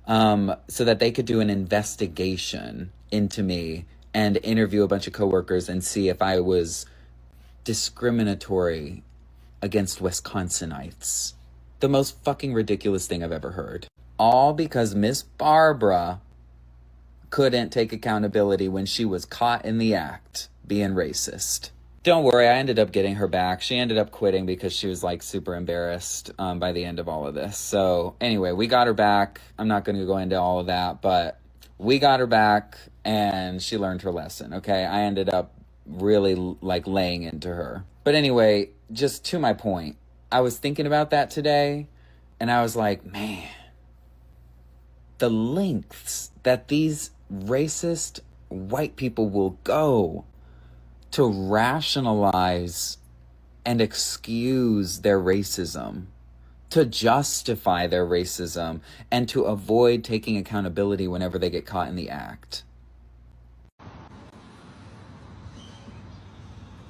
so that they could do an investigation into me and interview a bunch of coworkers and see if I was discriminatory against Wisconsinites. The most fucking ridiculous thing I've ever heard. All because Miss Barbara couldn't take accountability when she was caught in the act being racist. Don't worry, I ended up getting her back. She ended up quitting because she was like super embarrassed by the end of all of this. So anyway, we got her back. I'm not going to go into all of that, but we got her back and she learned her lesson, okay? I ended up really like laying into her. But anyway, just to my point, I was thinking about that today and I was like, man, the lengths that these racist white people will go to rationalize and excuse their racism, to justify their racism, and to avoid taking accountability whenever they get caught in the act.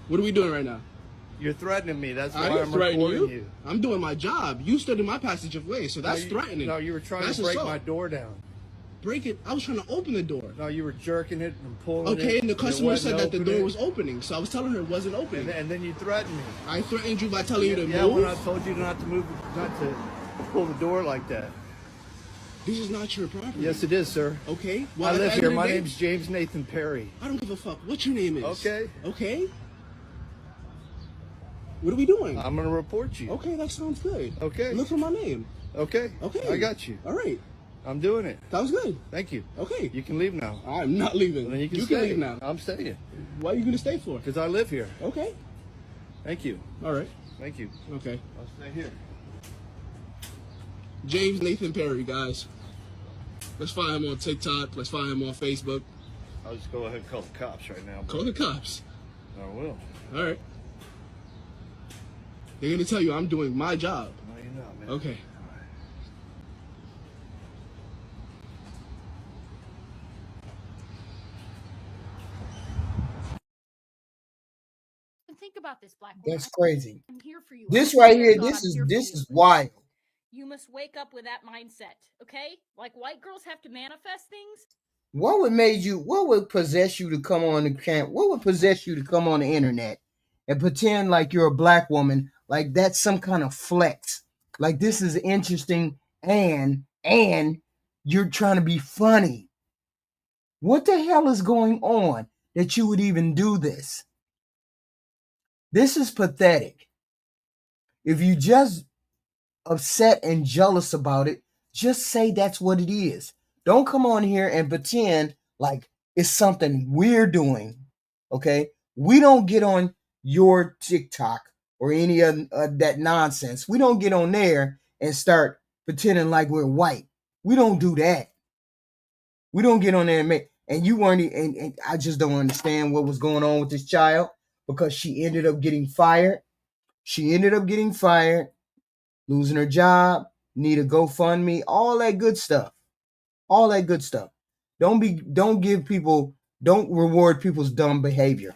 What are we doing right now? You're threatening me. That's why I didn't I'm threaten recording you. you. I'm doing my job. You stood in my passage of way, so that's No, threatening. No, you were trying to break my door down. Break it? I was trying to open the door. No, you were jerking it and pulling it. Okay, and the customer said that the door it. was opening, so I was telling her it wasn't opening. And then you threatened me. I threatened you by telling you to Yeah, move? when I told you not to move, not to pull the door like that. This is not your property. Yes, it is, sir. Okay. I live here. My name's James Nathan Perry. I don't give a fuck what your name is. Okay. Okay. What are we doing? I'm going to report you. Okay, that sounds good. Okay. Look for my name. Okay. Okay. I got you. All right. I'm doing it. That was good. Thank you. Okay. You can leave now. I'm not leaving. Well, then you can you stay. can leave now. I'm staying. Why are you going to stay for? Because I live here. Okay. Thank you. All right. Thank you. Okay. I'll stay here. James Nathan Perry, guys. Let's find him on TikTok. Let's find him on Facebook. I'll just go ahead and call the cops right now. Call the cops. I will. All right. They're going to tell you I'm doing my job. No, you're not, man. Okay. Think about this, black woman. That's crazy. I'm here for you. This I right swear here, to God, this I'm here for is you. wild. You must wake up with that mindset, okay? Like white girls have to manifest things. What would possess you to come on the camp? What would possess you to come on the internet and pretend like you're a black woman, like that's some kind of flex? Like this is interesting and you're trying to be funny. What the hell is going on that you would even do this? This is pathetic. If you just upset and jealous about it, just say that's what it is. Don't come on here and pretend like it's something we're doing, okay? We don't get on your TikTok or any of that nonsense. We don't get on there and start pretending like we're white. We don't do that. We don't get on there and make, and you weren't, and I just don't understand what was going on with this child because she ended up getting fired. She ended up getting fired, losing her job, need a GoFundMe, all that good stuff. All that good stuff. Don't reward people's dumb behavior.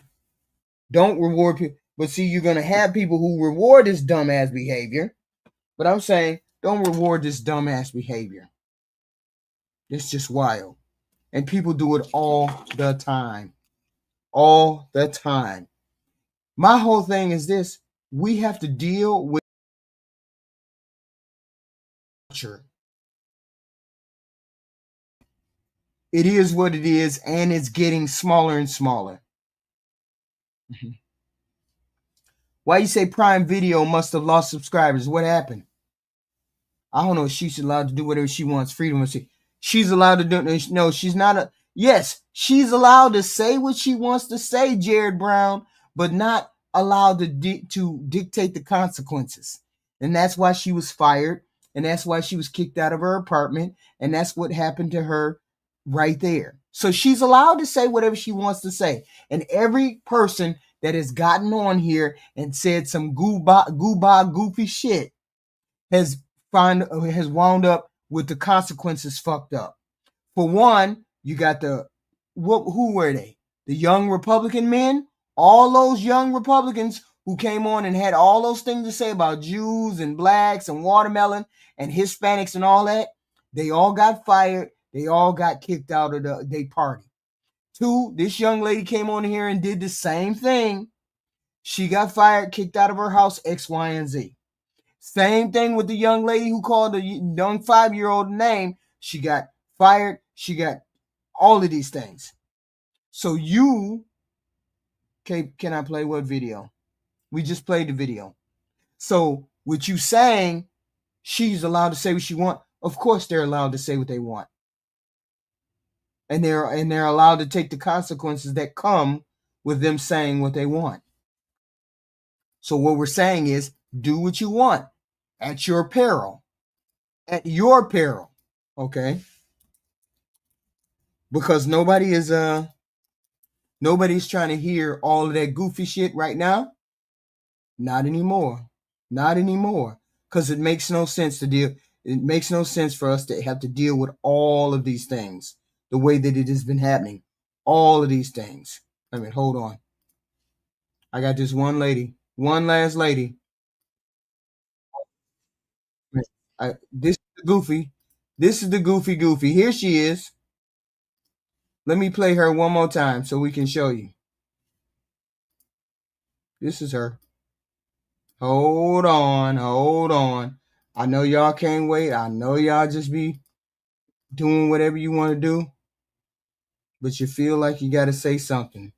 Don't reward people. But see, you're going to have people who reward this dumbass behavior. But I'm saying, don't reward this dumbass behavior. It's just wild. And people do it all the time. All the time. My whole thing is this. We have to deal with culture. It is what it is, and it's getting smaller and smaller. Why you say Prime Video must have lost subscribers? What happened? I don't know. She's allowed to do whatever she wants. Freedom of speech. She's allowed to do. No, she's not. Yes, she's allowed to say what she wants to say, Jared Brown, but not allowed to dictate the consequences. And that's why she was fired, and that's why she was kicked out of her apartment, and that's what happened to her right there. So she's allowed to say whatever she wants to say, and every person that has gotten on here and said some goofy shit has wound up with the consequences fucked up. For one, you got who were they? The young Republican men? All those young Republicans who came on and had all those things to say about Jews and blacks and watermelon and Hispanics and all that, they all got fired. They all got kicked out of their party. Two, this young lady came on here and did the same thing. She got fired, kicked out of her house, X, Y, and Z. Same thing with the young lady who called the young 5-year-old name. She got fired. She got all of these things. So can I play what video? We just played the video. So with you saying she's allowed to say what she wants, of course they're allowed to say what they want. And they're allowed to take the consequences that come with them saying what they want. So what we're saying is do what you want at your peril. At your peril. Okay? Because nobody's trying to hear all of that goofy shit right now. Not anymore. Not anymore. Because it makes no sense to deal. It makes no sense for us to have to deal with all of these things the way that it has been happening. All of these things. I mean, hold on. I got this one last lady. This is the goofy. This is the goofy. Here she is. Let me play her one more time so we can show you. This is her. Hold on. I know y'all can't wait. I know y'all just be doing whatever you want to do, but you feel like you got to say something.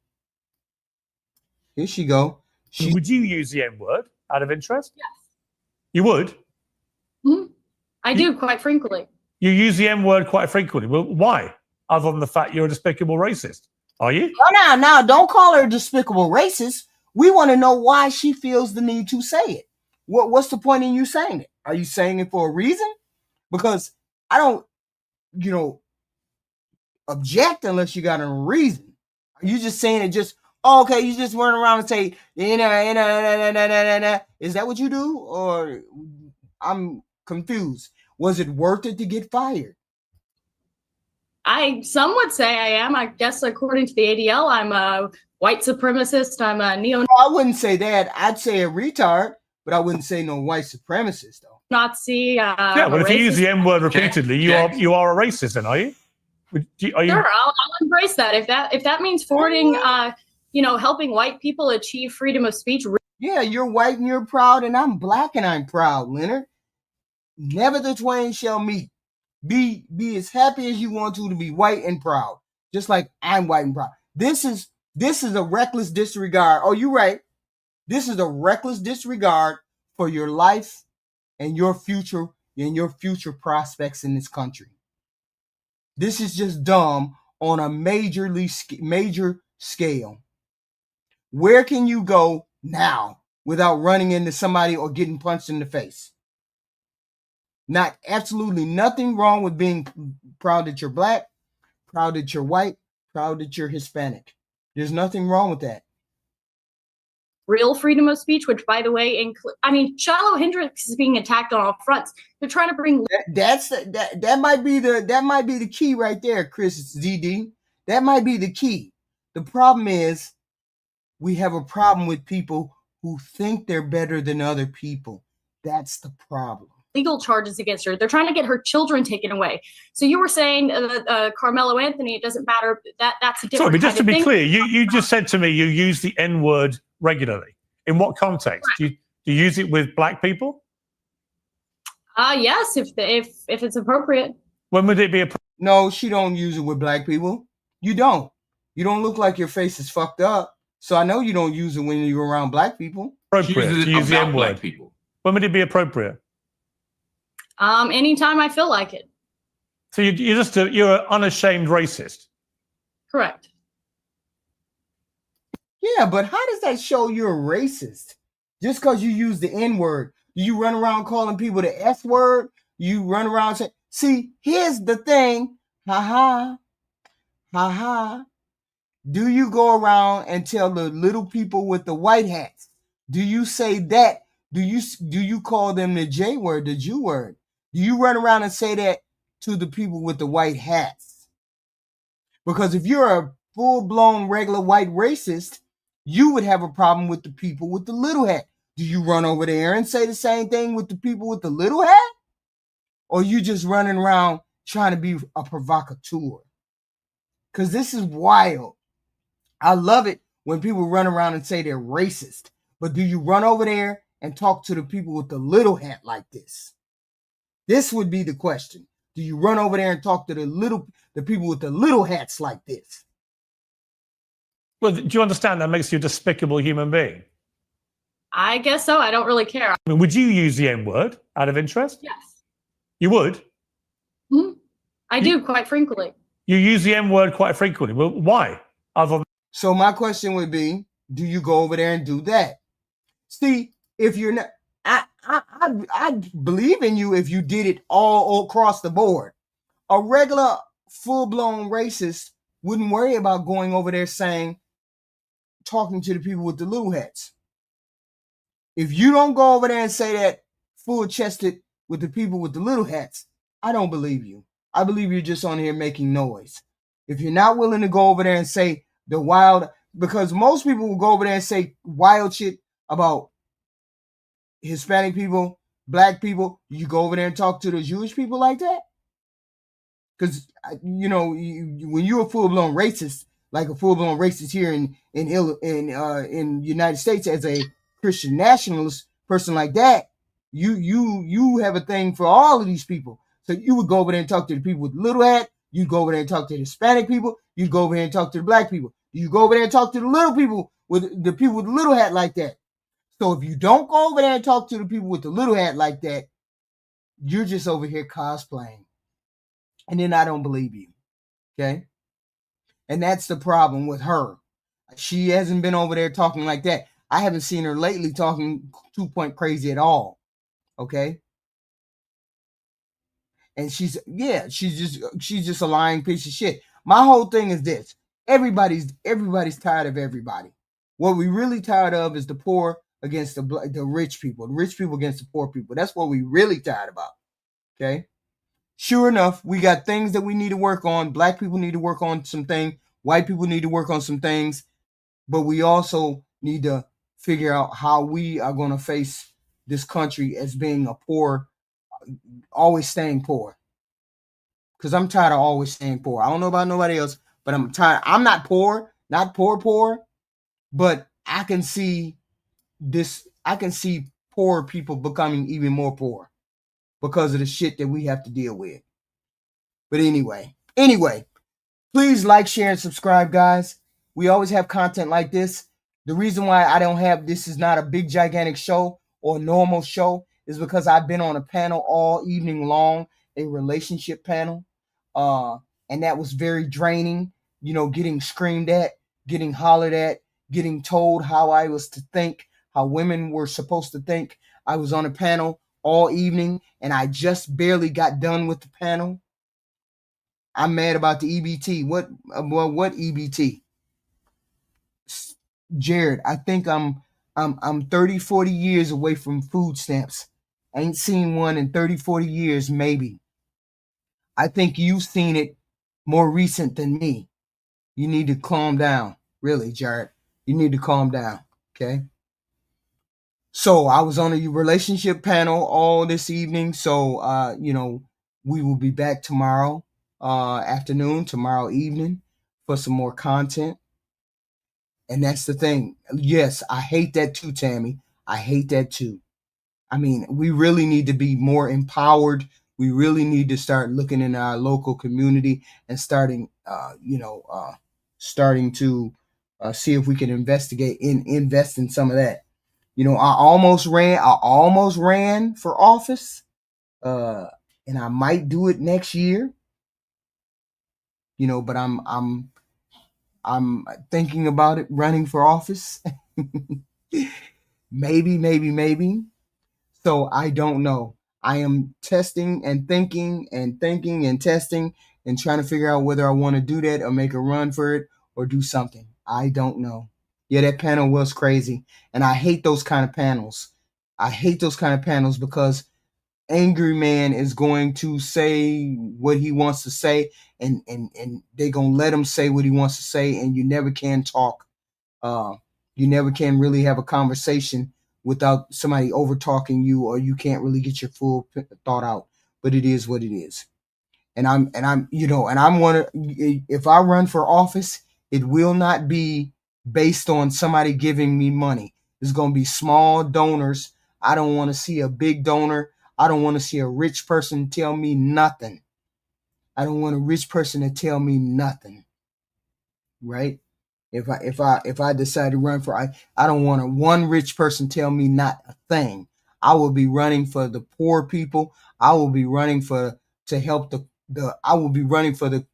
Here she go. Would you use the N-word out of interest? Yes. You would? I do quite frequently. You use the N-word quite frequently. Well, why? Other than the fact you're a despicable racist. Are you? Oh, no, don't call her a despicable racist. We want to know why she feels the need to say it. What's the point in you saying it? Are you saying it for a reason? Because I don't, object unless you got a reason. Are you just saying it just, okay, you just run around and say, is that what you do? Or I'm confused. Was it worth it to get fired? Some would say I am. I guess according to the ADL, I'm a white supremacist. I'm a I wouldn't say that. I'd say a retard, but I wouldn't say no white supremacist though. Nazi. Yeah, well, if you use the N-word repeatedly, you are a racist, then, are you? Sure, I'll embrace that. If that means forwarding, helping white people achieve freedom of speech. Yeah, you're white and you're proud, and I'm black and I'm proud, Leonard. Never the twain shall meet. Be as happy as you want to be white and proud, just like I'm white and proud. This is a reckless disregard. Oh, you're right. This is a reckless disregard for your life and your future prospects in this country. This is just dumb on a major scale. Where can you go now without running into somebody or getting punched in the face? Absolutely nothing wrong with being proud that you're black, proud that you're white, proud that you're Hispanic. There's nothing wrong with that. Real freedom of speech, which, by the way, Shiloh Hendricks is being attacked on all fronts. They're trying to bring that might be the key right there, Chris ZD. That might be the key. The problem is we have a problem with people who think they're better than other people. That's the problem. Legal charges against her. They're trying to get her children taken away. So you were saying Carmelo Anthony, it doesn't matter. That's a different Sorry, but just to be thing. clear, you just said to me you use the N-word regularly. In what context? Do you use it with black people? Yes, if it's appropriate. When would it be appropriate? No, she don't use it with black people. You don't. You don't look like your face is fucked up. So I know you don't use it when you're around black people. Appropriate to use the N-word. When would it be appropriate? Anytime I feel like it. So you're an unashamed racist. Correct. Yeah, but how does that show you're a racist? Just because you use the N-word. You run around calling people the S-word. You run around saying, see, here's the thing. Ha ha. Ha ha. Do you go around and tell the little people with the white hats? Do you say that? Do you call them the J word, the Jew word? Do you run around and say that to the people with the white hats? Because if you're a full-blown regular white racist, you would have a problem with the people with the little hat. Do you run over there and say the same thing with the people with the little hat? Or you just running around trying to be a provocateur? Because this is wild. I love it when people run around and say they're racist. But do you run over there and talk to the people with the little hat like this? This would be the question. Do you run over there and talk to the people with the little hats like this? Well, do you understand that makes you a despicable human being? I guess so. I don't really care. I mean, would you use the N word out of interest? Yes. You would? I do quite frequently. You use the N word quite frequently. Well, why? So my question would be, do you go over there and do that? See, if you're not, I believe in you if you did it all across the board. A regular full-blown racist wouldn't worry about going over there talking to the people with the little hats. If you don't go over there and say that full-chested with the people with the little hats, I don't believe you. I believe you're just on here making noise. If you're not willing to go over there and say the wild, because most people will go over there and say wild shit about Hispanic people, black people, you go over there and talk to the Jewish people like that? Because, when you're a full-blown racist, like a full-blown racist here in United States as a Christian nationalist person like that, you have a thing for all of these people. So you would go over there and talk to the people with the little hat. You'd go over there and talk to the Hispanic people. You'd go over there and talk to the black people. You go over there and talk to the little people with the people with the little hat like that. So if you don't go over there and talk to the people with the little hat like that, you're just over here cosplaying. And then I don't believe you. Okay? And that's the problem with her. She hasn't been over there talking like that. I haven't seen her lately talking 2-point crazy at all. Okay? And she's just a lying piece of shit. My whole thing is this. Everybody's tired of everybody. What we really tired of is the poor against the rich people. The rich people against the poor people. That's what we really tired about. Okay? Sure enough, we got things that we need to work on. Black people need to work on some things. White people need to work on some things. But we also need to figure out how we are going to face this country as being a poor, always staying poor. Because I'm tired of always staying poor. I don't know about nobody else, but I'm tired. I'm not poor, but I can see this. I can see poor people becoming even more poor because of the shit that we have to deal with. But anyway, please like, share, and subscribe, guys. We always have content like this. The reason why I don't have this is not a big, gigantic show or a normal show is because I've been on a panel all evening long, a relationship panel. And that was very draining, getting screamed at, getting hollered at, getting told how I was to think, how women were supposed to think. I was on a panel all evening, and I just barely got done with the panel. I'm mad about the EBT. What EBT? Jared, I think I'm 30, 40 years away from food stamps. I ain't seen one in 30, 40 years, maybe. I think you've seen it more recent than me. You need to calm down. Really, Jared. You need to calm down. Okay? So I was on a relationship panel all this evening. So, we will be back tomorrow afternoon, tomorrow evening for some more content. And that's the thing. Yes, I hate that too, Tammy. I hate that too. I mean, we really need to be more empowered. We really need to start looking in our local community and starting to see if we can invest in some of that. I almost ran for office, and I might do it next year. But I'm thinking about it, running for office. maybe. So I don't know. I am testing and thinking and testing and trying to figure out whether I want to do that or make a run for it or do something. I don't know. Yeah, that panel was crazy. And I hate those kind of panels. I hate those kind of panels because angry man is going to say what he wants to say, and they're going to let him say what he wants to say, and you never can talk. You never can really have a conversation without somebody over talking you, or you can't really get your full thought out. But it is what it is. And I'm if I run for office, it will not be based on somebody giving me money. It's going to be small donors. I don't want to see a big donor. I don't want to see a rich person tell me nothing. I don't want a rich person to tell me nothing. Right? If I decide to run for, I don't want one rich person tell me not a thing. I will be running for the poor people. I will be running to help I will be running for the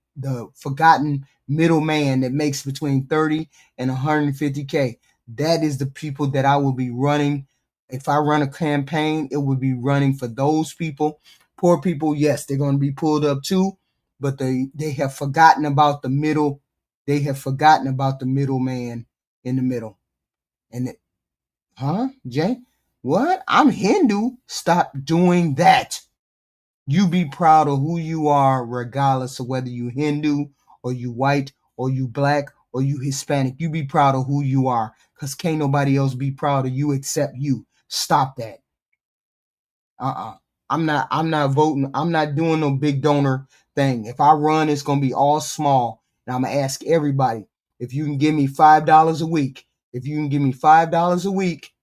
forgotten middleman that makes between 30 and 150K. That is the people that I will be running. If I run a campaign, it would be running for those people. Poor people, yes, they're going to be pulled up too, but they have forgotten about the middle. They have forgotten about the middleman in the middle. And Jay? What? I'm Hindu. Stop doing that. You be proud of who you are, regardless of whether you Hindu or you white or you black or you Hispanic. You be proud of who you are, because can't nobody else be proud of you except you. Stop that. I'm not voting. I'm not doing no big donor thing. If I run, it's gonna be all small. And I'm gonna ask everybody, if you can give me $5 a week. If you can give me $5 a week,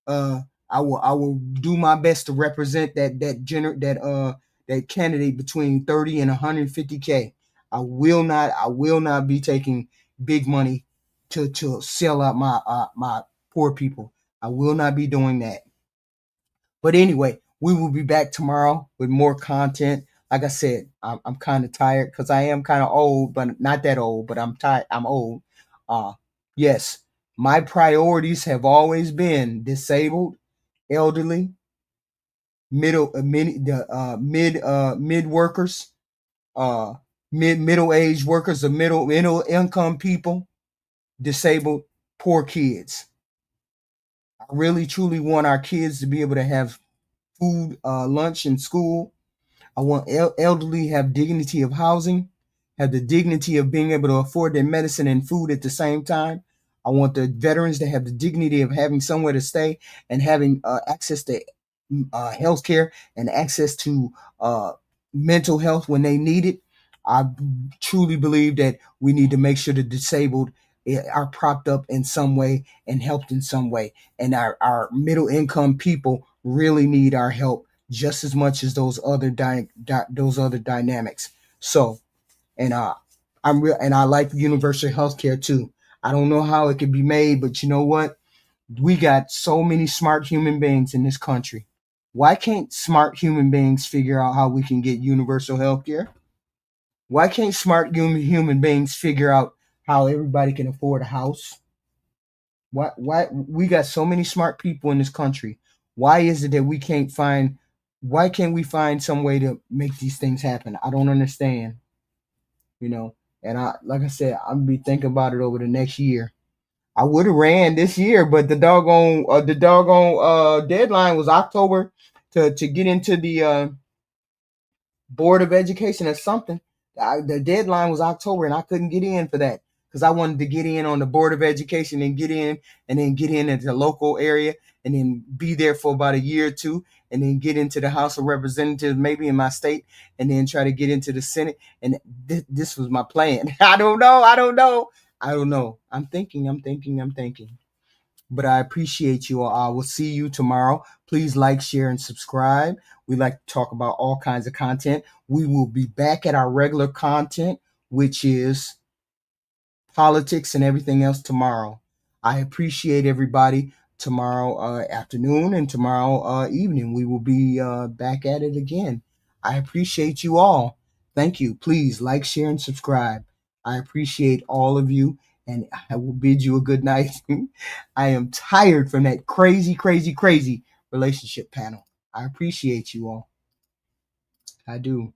I will do my best to represent that candidate between 30 and 150K. I will not be taking big money to sell out my poor people. I will not be doing that. But anyway, we will be back tomorrow with more content. Like I said, I'm kind of tired because I am kind of old, but not that old, but I'm tired. I'm old. Yes, my priorities have always been disabled, elderly, mid workers, middle age workers, the middle income people, disabled, poor kids. I really truly want our kids to be able to have food, lunch in school. I want elderly have dignity of housing, have the dignity of being able to afford their medicine and food at the same time. I want the veterans to have the dignity of having somewhere to stay and having access to health care and access to mental health when they need it. I truly believe that we need to make sure the disabled are propped up in some way and helped in some way. And our middle income people really need our help just as much as those other dynamics. So, and I like universal health care too. I don't know how it could be made, but you know what? We got so many smart human beings in this country. Why can't smart human beings figure out how we can get universal health care? Why can't smart human beings figure out how everybody can afford a house? Why we got so many smart people in this country? Why is it that why can't we find some way to make these things happen? I don't understand. And like I said, I'm gonna be thinking about it over the next year. I would have ran this year, but the doggone deadline was October to get into the Board of Education or something. The deadline was October, and I couldn't get in for that because I wanted to get in on the Board of Education and then get in at the local area and then be there for about a year or two and then get into the House of Representatives, maybe in my state, and then try to get into the Senate. And this was my plan. I don't know. I'm thinking. But I appreciate you all. I will see you tomorrow. Please like, share, and subscribe. We like to talk about all kinds of content. We will be back at our regular content, which is politics and everything else tomorrow. I appreciate everybody. Tomorrow afternoon and tomorrow evening, we will be back at it again. I appreciate you all. Thank you. Please like, share, and subscribe. I appreciate all of you, and I will bid you a good night. I am tired from that crazy relationship panel. I appreciate you all. I do.